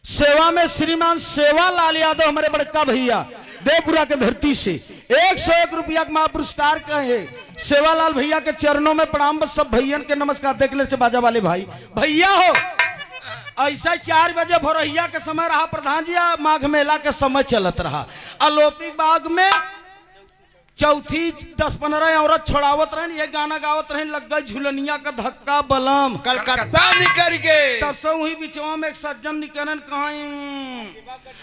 सेवा में श्रीमान सेवालाल यादव हमारे बड़का भैया देवपुरा के धरती से 101 रुपया का महापुरस्कार कहे। सेवालाल भैया के चरणों में प्रणाम। बस सब भैया के नमस्कार। देख ले बाजा वाले भाई भैया हो ऐसा 4 बजे भोरहिया के समय रहा प्रधान जी माघ मेला के समय चलत रहा। अलौकिक बाग में चौथी 10-15 औरत छोड़ावत रहे ये गाना गावत रहे लग गई झुलनिया का धक्का बलम कलकत्ता निकल के तब से वही बिचवा में एक सज्जन निकलन कहीं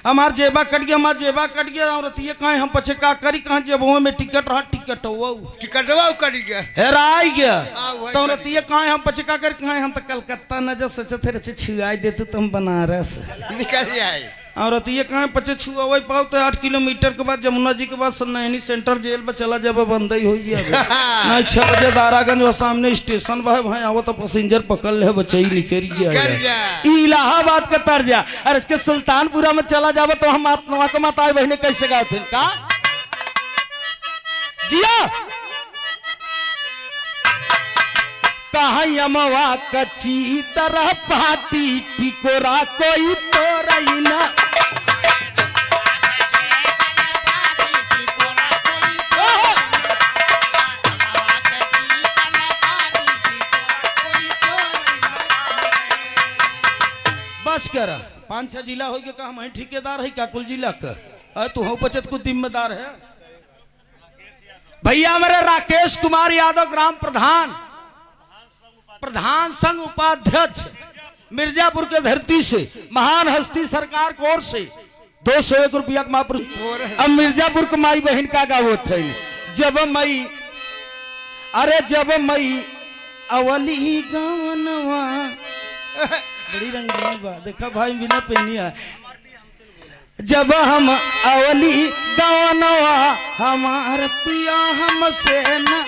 हमार जेबा कट गया हमार जेबा कट गया औरत ये कहीं हम पछे का करी कहाँ जेबों में टिकट रहा टिकटवा कट गया हेराई गया तो औरत ये कहीं हम पछे का करी कहीं हम तो कलकत्ता न जा सोचे थे रचे छुआई देते तुम बनारस निकल जाए औरत ये कहाँ पचे छुआ वही पाओ तो 8 किलोमीटर के बाद जमुना जी के बाद नैनी सेंटर जेल में चला जाए बंद ही हो नहीं 6 बजे दारागंज वो सामने स्टेशन भाई आवो तो पैसेंजर पकड़ ले बचई निकल गया इलाहाबाद का तर्जा अरे इसके सुल्तानपुरा में चला जावे तो हम वहां को माता बहने कैसे गाओ थे का जिया कहा यमवा कच्ची तरह पाती टिकोरा कोई तो रही ना बस कर 5-6 जिला हो गया हम ठेकेदार है क्या कुल जिला का तू हो बचत कुछ जिम्मेदार है भैया हमारे राकेश कुमार यादव ग्राम प्रधान संघ उपाध्यक्ष मिर्जापुर के धरती से महान हस्ती सरकार की ओर से 201 रुपया महापुरुष। अब मिर्जापुर के माई बहन का गावत है जब मई अवली गवनवा बड़ी रंगीन बात देखा भाई बिना पहनी है जब हम अवली गवनवा हमार पिया हमसे न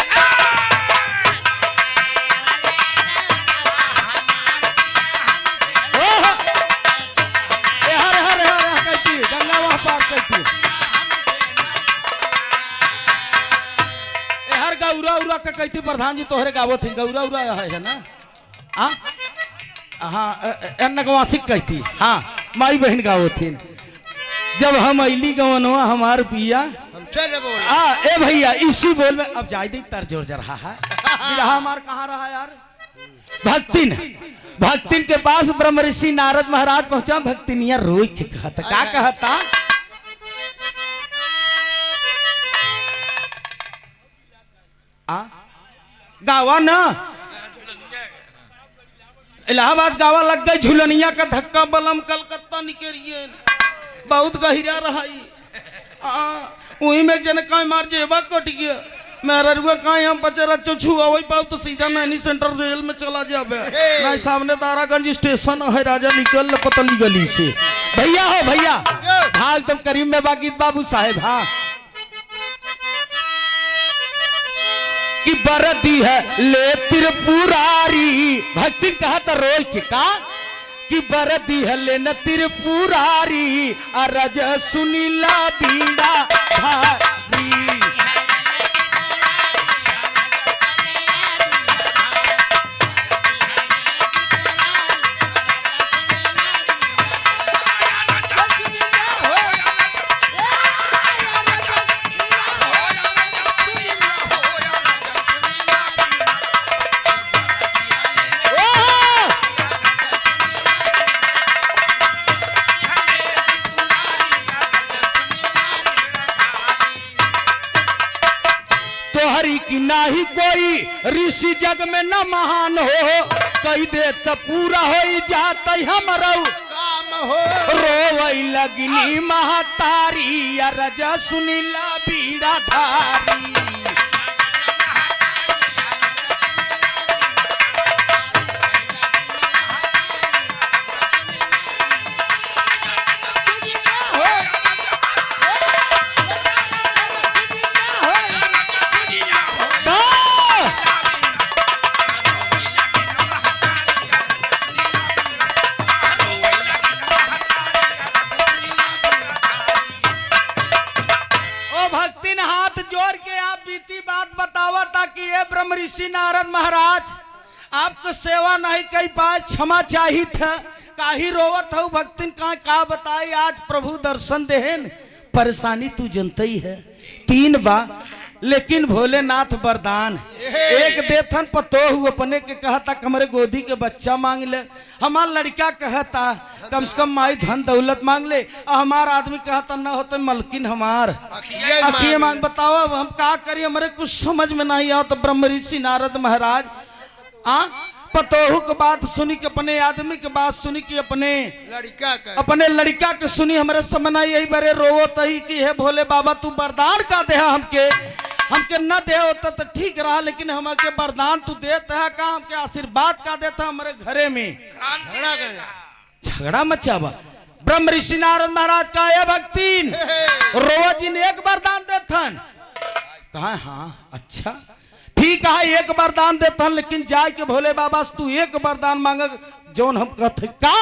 गौरा का कहती प्रधान जी तोहरे गावत थी गौरा है ना हाँ नगवासिक कहती हाँ माई बहन गावत थी जब हम अली गवनवा हमार पिया ए भैया इसी बोल में अब जाए दी तर जोर जा रहा है हमार कहाँ रहा यार भक्तिन के पास ब्रह्म ऋषि नारद महाराज पहुंचा भक्तिनिया रोई के कहता का कहता गावा ना इलाहाबाद गावा लग गई झुलनिया का धक्का बलम कलकत्ता निकलिए बहुत गहिरा रहाई वही में जन कहीं मार जेबा कट गया मेरा रुआ कहीं हम बच्चे छुआ वही पाओ तो सीधा नैनी सेंटर रेल में चला जावे नहीं सामने दारागंज स्टेशन है राजा निकल पतली गली से भैया हो भैया भाग तुम करीम में बाकी बाबू साहेब हाँ कि बरदी है ले त्रिपुरारी भक्ति कहा था रोई के का कि बर दिहले न त्रिपुरारी अरज सुनीला बीड़ा धारी। तोहरी की नाही कोई ऋषि जग में न महान हो, कही दे तो पूरा हो जात हमरो काम हो। रोवई लगनी महतारी अरज सुनीला बीड़ा धारी। ऋषि नारद महाराज आपको सेवा नहीं कई पाए, क्षमा चाहिए था। काहे रोवत हो भक्तिन का बताई। आज प्रभु दर्शन देहन, परेशानी तू जनता ही है। 3 बार लेकिन भोलेनाथ वरदान एक देथन पतो हु अपने के कहता हमारे गोदी के बच्चा मांग ले। हमार लड़का कहता कम से कम माई धन दौलत मांग ले। हमार आदमी कहता न होते मलकिन हमार अखिए मांग। बताओ अब हम का करिए, हमारे कुछ समझ में नहीं आओ। तो ब्रह्म ऋषि नारद महाराज पतोहू के बात सुनी के अपने आदमी के बात सुनी कि अपने लड़का के सुनी। हमारे समझ यही बड़े रोवो तही कि हे भोले बाबा तू वरदान का दे हमके न दे होता तो ठीक रहा, लेकिन हमके वरदान तू देता है का, हमके आशीर्वाद का देता हमारे घरे में झगड़ा मचावा। ब्रह्म ऋषि नारद महाराज का ये भक्तिन रोज इन एक वरदान देथन। कहा हाँ अच्छा ठीक है एक वरदान देथन, लेकिन जाए के भोले बाबा से तू एक वरदान मांग जौन हम कहते का।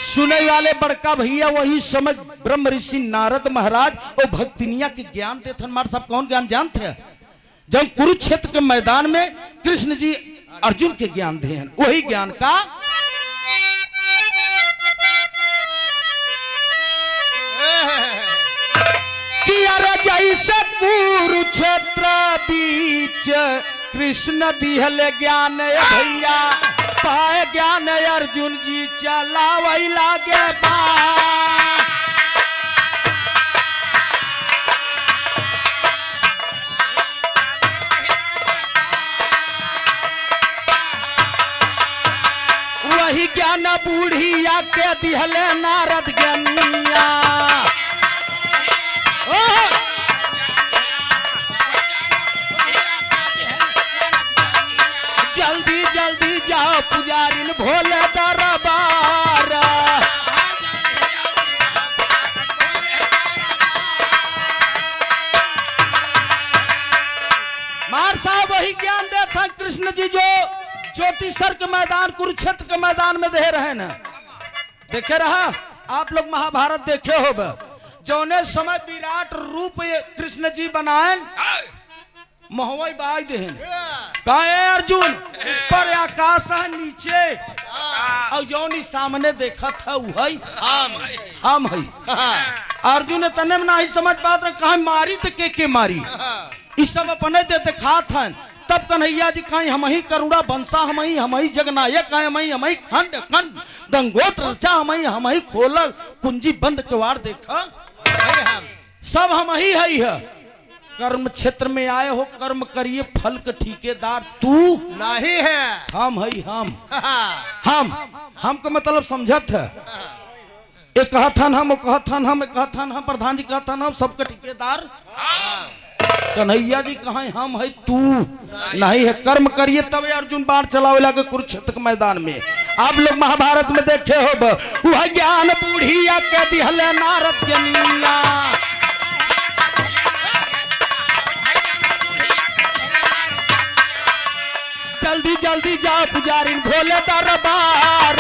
सुने वाले बड़का भैया वही समझ ब्रह्म ऋषि नारद महाराज और भक्तिनिया के ज्ञान देथन। मार साहब कौन ज्ञान जानते? जब कुरुक्षेत्र के मैदान में कृष्ण जी अर्जुन के ज्ञान दे वही ज्ञान का। कि अरे जैसे कुरुक्षेत्र बीच कृष्ण दिहल ज्ञान भैया पाए ज्ञान अर्जुन जी चला वही लागे बा। वही ज्ञान बूढ़िया के दिहले नारद ज्ञानिया। जल्दी जल्दी जाओ पुजारिन भोले दरबार। मार साहब वही ज्ञान देता कृष्ण जी जो ज्योतिषर के मैदान कुरुक्षेत्र के मैदान में दे रहे न। देखे रहा आप लोग महाभारत देखे हो जौने समय विराट रूप कृष्ण जी बनाए महुआई बाई देहन काहे अर्जुन ऊपर आकाश है नीचे और जौनी सामने देखा था वही हम है। अर्जुन तने में नहीं समझ पात रहे कहा मारी तो के मारी इस सब अपने देते खात हन। तब कन्हैया जी कहीं हम ही करुणा बंसा हम ही जगनायक हम ही खंड खंड गंगोत्र रचा हम ही खोल कुंजी बंद किवाड़ देखा सब हम ही है। कर्म क्षेत्र में आए हो कर्म करिए फल के ठेकेदार तू नहीं है हम है। हम का मतलब समझत है एक कहथन हम कहथन हम कहथन हम प्रधान जी कहथन हम सबके ठेकेदार। कन्हैया जी कहा हम है तू नहीं है। कर्म करिए तब अर्जुन बाण चलावे लगे कुरुक्षेत्र के मैदान में। आप लोग महाभारत में देखे हो वह ज्ञान बूढ़िया के दिहले नारद ज्ञानिया। जल्दी जल्दी जाओ पुजारिन भोले दरबार।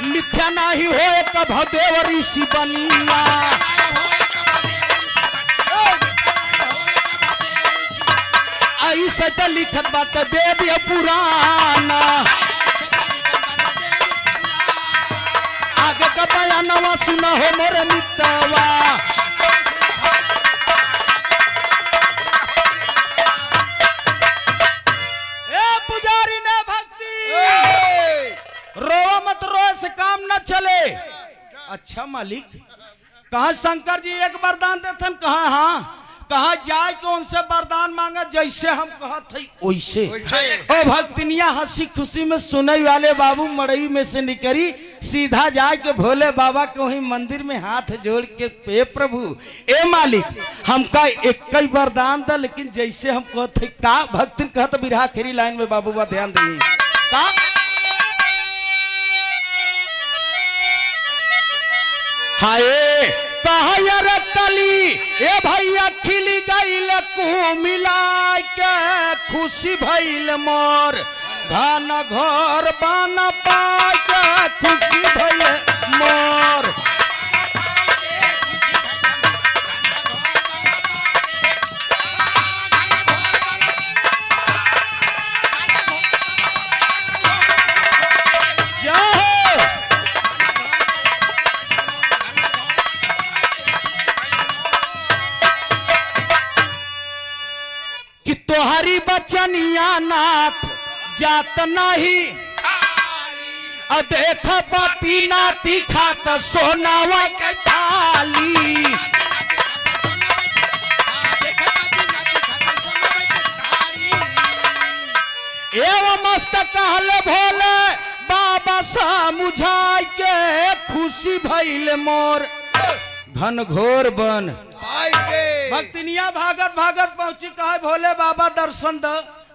मिथ्या नाही होए कभ देव ऋषि बनिया। ऐसे तो लिखत बात वेद पुराण, आगे का बयानवा सुना हो मोरे मित्रवा। पुजारी ने भक्ति रोवा मत, रो से काम न चले। अच्छा मालिक, कहा शंकर जी एक वरदान देते, कहा हाँ, कहा जाए कि उनसे वरदान मांगा जैसे हम कहत हई वैसे। ओ भक्तिनिया हंसी खुशी में सुनई वाले बाबू मड़ई में से निकली, सीधा जाए के भोले बाबा के वही मंदिर में हाथ जोड़ के पे प्रभु ए मालिक हमका एक ही वरदान दा, लेकिन जैसे हम कहत हई का। भक्तिन कहत बिरहा खेरी लाइन में बाबू बा ध्यान दी का। हाय कहा यार कली ए भैया खिली गईल को मिला के खुशी भइल मोर, धन घर बन पाए के खुशी भइल मोर। तोहरी बचनिया नाथ जात नहीं, देख बाती नाती खात सोनावा के थाली। एवं मस्त कहले भोले बाबा सा मुझाई के खुशी भइल मोर, घन घोर बन। भक्तिनिया भागत भागत पहुंची, कहा भोले बाबा दर्शन द,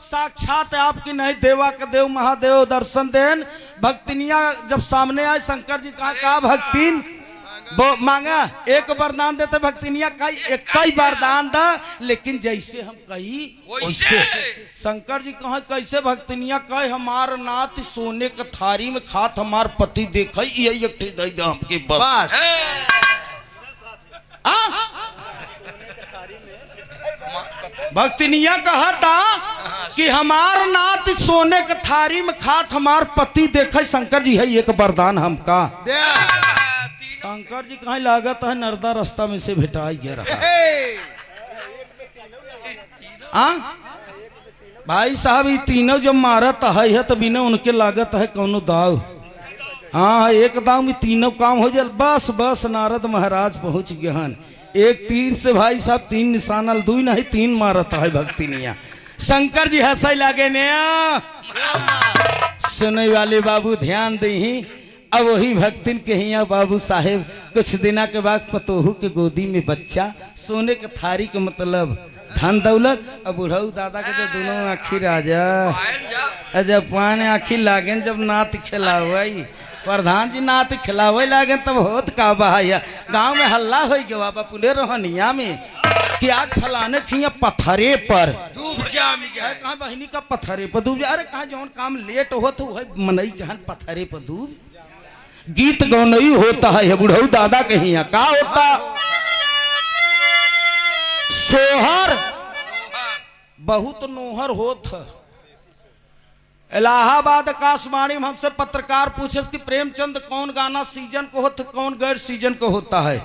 साक्षात आपकी नहीं देवा के देव महादेव दर्शन देन। भक्तिनिया जब सामने आए शंकर जी कहा भक्तिन मांगा एक वरदान देते। भक्तिनिया कही एक ही वरदान दा, लेकिन जैसे हम कही वैसे। शंकर जी कहा कैसे। भक्तिनिया कहे हमार नाथ सोने के थारी में खात हमार पति देख यही एक दे दे हमके बस। भक्तिनिया कहा था कि हमार नाथ सोने के थारी में खात हमार पति देखे। शंकर जी है एक वरदान हमका। शंकर जी कहीं लागत है नर्दा रास्ता में से भेटाई गया रहा। भाई साहब ये तीनों जब मारत है तो बिना उनके लागत है कौनो दाव। हाँ एक दाव में तीनों काम हो जाए। बस बस नारद महाराज पहुंच गहन। एक तीर से भाई साहब 3 निशाना, 2 नहीं 3 मारता है भक्तिनिया। शंकर जी हंसाई लागे ने सुने वाले बाबू ध्यान दही। अब वही भक्तिन के हिया बाबू साहेब कुछ दिना के बाद पतोहू के गोदी में बच्चा, सोने के थारी के मतलब धन दौलत। अब बुढ़ऊ दादा के जो दोनों आखिर राजा जब पान आखिर लागे जब नात खिलावे प्रधान जी नात खिलावे लागे तब होत का बहाया। गांव में हल्ला हो गया बाबा पुले रोहनिया में कि आज फलाने खिया पत्थरे पर डूब जा। कहा बहनी का पत्थरे पर डूब जा। अरे कहा जौन काम लेट हो तो वही मनई कहन पत्थरे पर डूब। गीत गौनई होता है बुढ़ऊ दादा के हिया का होता। सोहर बहुत नोहर होत। इलाहाबाद आकाशवाणी में हमसे पत्रकार पूछे कि प्रेमचंद कौन गाना सीजन को होता कौन गैर सीजन को होता है।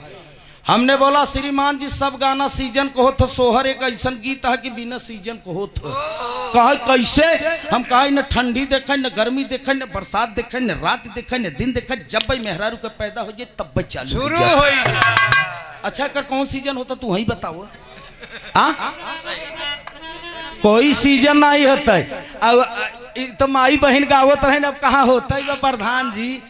हमने बोला श्रीमान जी सब गाना सीजन को होता, सोहर एक ऐसा गीत है कि बिना सीजन को होता। कहा कैसे। हम कहा न ठंडी देखे न गर्मी देखे न बरसात देखे न रात देखे न दिन देखे, जब भाई मेहरारू का पैदा हो जाए तब चालू शुरू हो। अच्छा कर कौन सीजन होता तू वही बताओ। कोई सीजन नहीं होता है। अब तो माई बहन गावत रहे, अब कहाँ होता है प्रधान जी।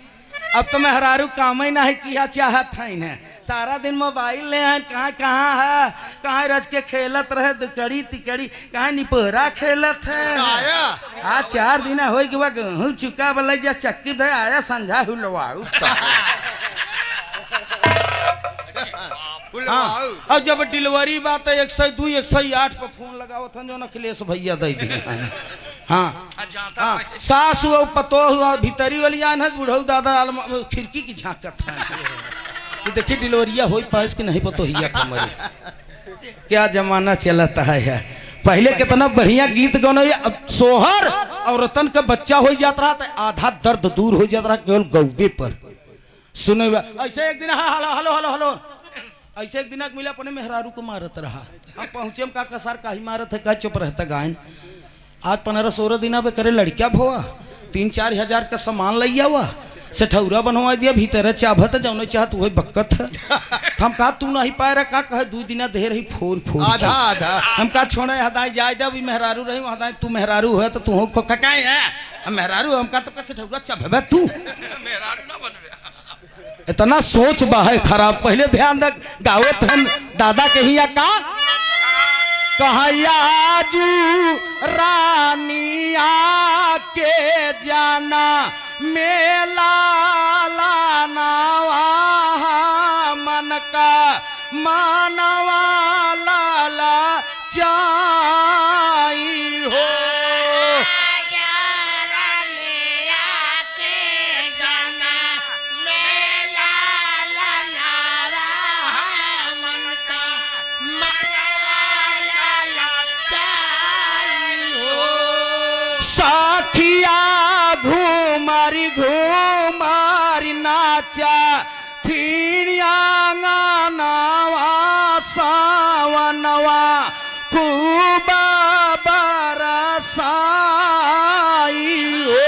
अब तो मेहरारू काम ही नहीं किया चाहत है। सारा दिन मोबाइल ले हैं, कहाँ कहाँ है, कहाँ रच के खेलत रहे दुकड़ी तिकड़ी, कहाँ निपोरा खेलत है। आज 4 दिन हो गया गेहूँ चुका बोले जा चक्की दे आया संझा हुलवाऊ। और जब डिलीवरी बात है 102 108 पर फोन लगाओ था जो अखिलेश भैया दे दिए हाँ जाता हाँ पहले। सास हुआ पतो हुआ भीतरी वाली आन है बुढ़ऊ दादा खिड़की की झांकत है तो देखिए डिलीवरिया हो पास कि नहीं पतो हिया कमरे क्या जमाना चलता है यार। पहले कितना बढ़िया गीत गाना अब सोहर और रतन का बच्चा हो जाता रहा था आधा दर्द दूर हो जाता रहा केवल गौबे पर सुने हुआ ऐसे एक दिन हेलो हेलो हेलो हेलो ऐसे एक दिन मिला अपने मेहरारू को मारत रहा हम पहुंचे का कसार का ही मारत है का चुप रहता गायन आज 15-16 दिन पे करे लड़किया भोआ 3-4 हजार का सामान लिया हुआ सेठौरा बनवा दिया भीतर चाहत जौन चाहत वही बक्कत है हम कहा तू नहीं पाए रहा का कहे 2 दिन दे रही फोर फोर आधा आधा हम कहा छोड़े हदाई जाए दे अभी मेहरारू रही हदाई तू मेहरारू है तो तू हो ककाए है हम मेहरारू हम कहा तो कैसे ठौरा चाहे तू मेहरारू ना बनवे इतना सोच बाहे खराब पहले ध्यान रख गावत हम दादा के हिया का कहयाजू रानिया के जाना मेला लानावा मन का मानवा लाला चाई हो साखिया घूमारी घूमारी नाचा थीनिया गानावा सावनवा खूब बरसाई हो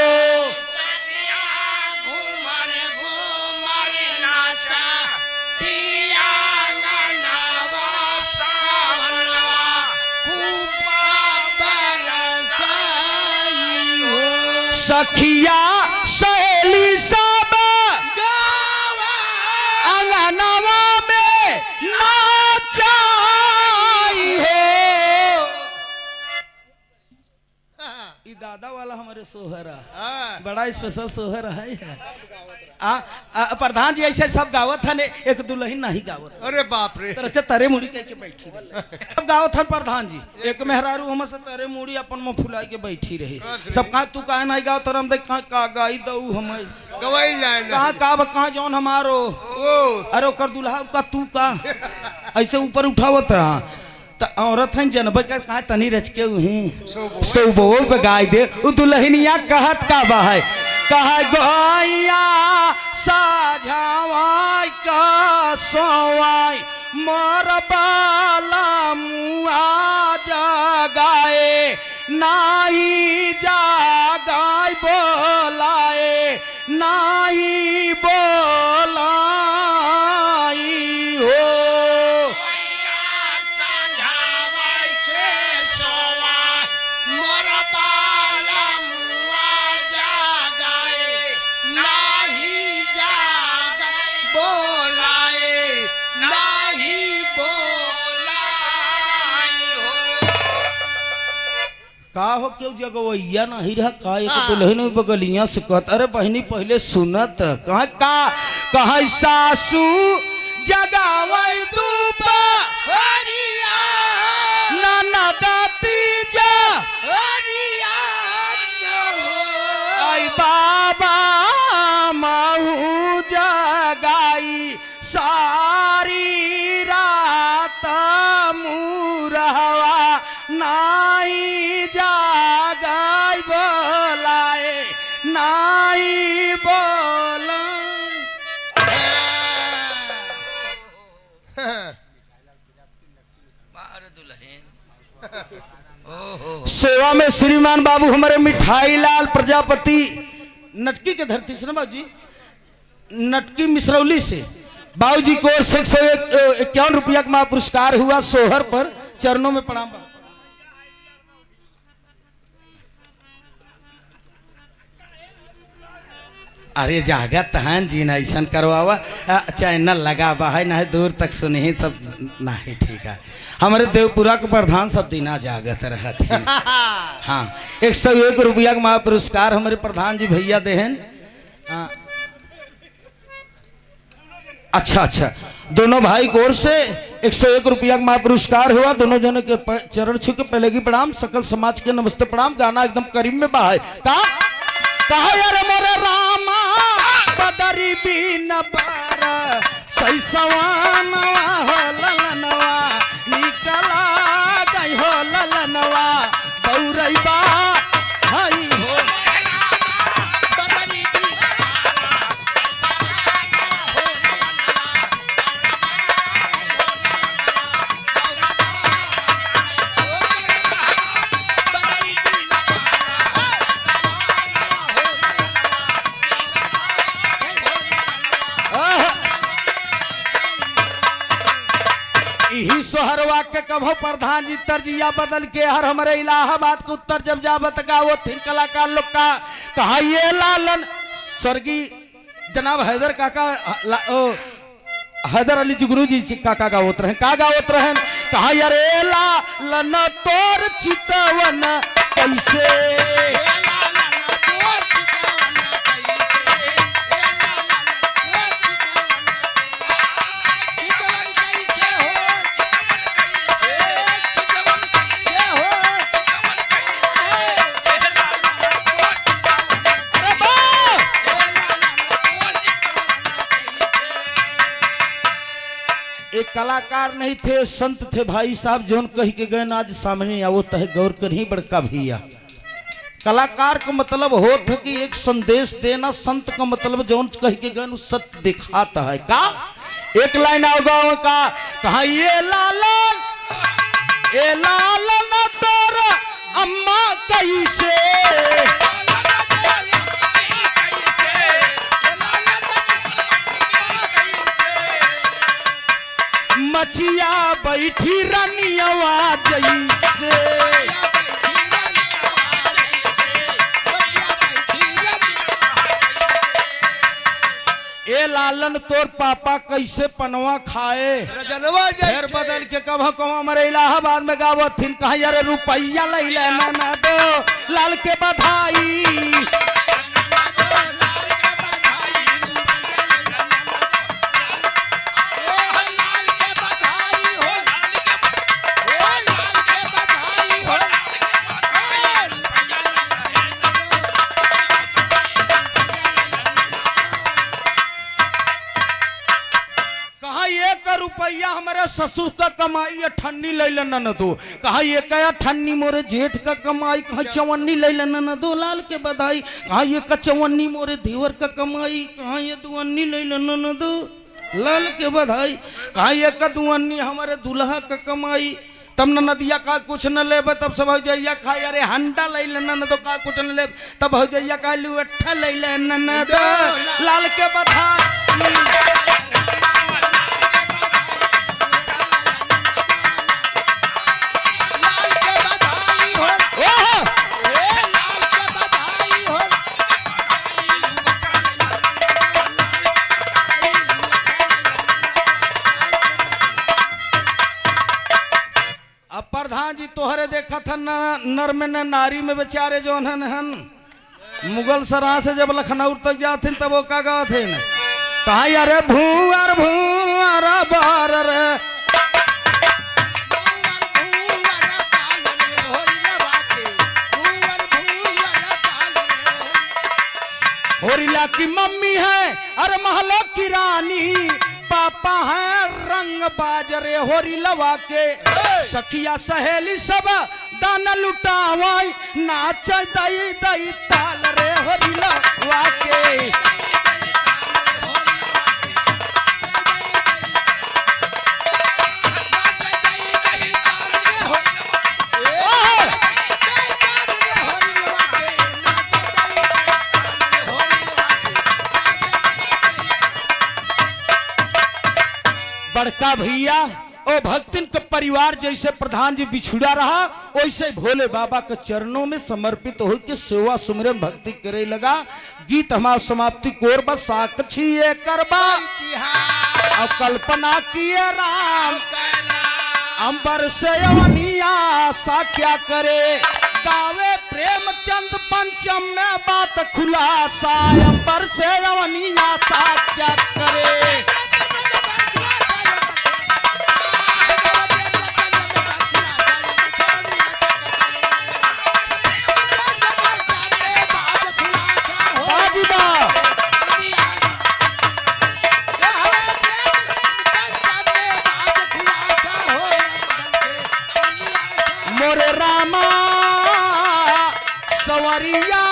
सखिया सहेली सब अंगनवा में नाचाई हो ई दादा वाला हमारे सोहरा बड़ा स्पेशल सोहर है प्रधान जी ऐसे सब गावत है एक दुल्हन नहीं गावत अरे बाप रे अच्छा तरे मुड़ी कह के बैठी सब गावत है प्रधान जी एक मेहरारू हम से तरे मुड़ी अपन मुंह फुलाई के बैठी रही सब कहा तू कहा नहीं गाओ तरम देख कहा का गाई दऊ हम गवाई लाइन कहा कहा जौन हमारो अरे ओकर दुल्हा का तू का ऐसे ऊपर उठावत रहा तो औरत है जनब का कहा तनी रच के सो बोल पे गाय दे उ दुल्हनिया कहत का बा है कहा गोया साझावाई का सोवाई मोर बाला मुआ जगाए नाही जागाय बोलाए नाही बोलाई हो का हो क्यों जगवैया नहीं रहा का एक दुल्हन में बगलिया से कहत अरे बहनी पहले सुनत कहा सासू जगावई दूपा ननदा तीजा आई बाबा माहू जगाई सारी रात मुरहवा नाई जागाई बोलाए नाई बोलाए सेवा में श्रीमान बाबू हमारे मिठाई लाल प्रजापति नटकी के धरती से ना बाबू जी नटकी मिसरौली से बाबू जी को 151 रुपया का पुरस्कार हुआ सोहर पर चरणों में प्रणाम। अरे जागत हन जी न ऐसा करवावा चैनल लगा बा है ना दूर तक सुने ही सब नहीं ठीक है हमारे देवपुरा के प्रधान सब दिना जागत रहत हाँ 101 रुपया का महा पुरस्कार हमारे प्रधान जी भैया देहन अच्छा अच्छा, दोनों भाई की ओर से 101 रुपया का महापुरस्कार हुआ। दोनों जनों के चरण छू के पहले की प्रणाम, सकल समाज के नमस्ते प्रणाम। गाना एकदम करीब में बहाए कहा यार मोरे रामा बदरी बीन बार सही सवानवा हो ललनवा निकला गई हो ललनवा बौरैबा हई हो यही सोहरवा के कभो प्रधान जी तर्जिया बदल के हर हमारे इलाहाबाद के उत्तर जब जा बतगा वो थिन कलाकार लोग का कहा ये लालन स्वर्गीय जनाब हैदर काका हैदर अली जुगनू जी काका गावत रहे का गावत रहे कहा यार लालन तोर चितवन कैसे एक कलाकार नहीं थे, संत थे भाई साहब जोन कही के गए आज सामने आवो तहे गौर कर ही बड़का भैया। कलाकार का मतलब होता है कि एक संदेश देना, संत का मतलब जोन कही के गए सत्य दिखाता है। का एक लाइन आओगा का कहा ये लालन तोरा अम्मा कैसे मचिया बैठी रनियवा जैसे ए लालन तोर पापा कैसे पनवा खाए फिर बदल के कभो कहो हमारे इलाहाबाद में गावत थिन कहा यार रुपया ले लेना ना दो लाल के बधाई रुपया हमारे ससुर का कमाई अठन्नी ले लेना न दो कहा ये क्या अठन्नी मोरे जेठ का कमाई कहा चवन्नी ले लेना न दो लाल के बधाई कहा ये कचवन्नी मोरे देवर का कमाई कहा ये दुअन्नी ले लेना न दो लाल के बधाई कहा ये कदुअन्नी हमारे दूल्हा का कमाई तब न नदिया का कुछ न ले तब सब हो जाइया खा यारे हंडा ले लेना न दो का कुछ न ले तब हो जाइया का लुट्ठा ले लेना न दो लाल के बधाई प्रधान जी तोहरे देखा था नर में न नारी में बेचारे जो हन मुगल सराय से जब लखनऊ तक जाते तब वो का गाँव थे न कहा यार भूअर भूअर बार रे होरिला की मम्मी है अरे महलो की रानी पापा है रंग बाजरे होरी लवा के सखिया सहेली सब दाना लुटावाई नाच दई दई ताल रे होरी लवा के बड़का भैया ओ भक्तिन के परिवार जैसे प्रधान जी बिछुड़ा रहा वैसे भोले बाबा के चरणों में समर्पित हो के सेवा सुमिरन भक्ति करे लगा। गीत हमारा समाप्ति कोर बस साक्षी करबा और कल्पना किए राम अंबर से अवनिया सा क्या करे गावे प्रेमचंद पंचम में बात खुलासा अंबर से अवनिया सा क्या करे। मोरे रामा सवरिया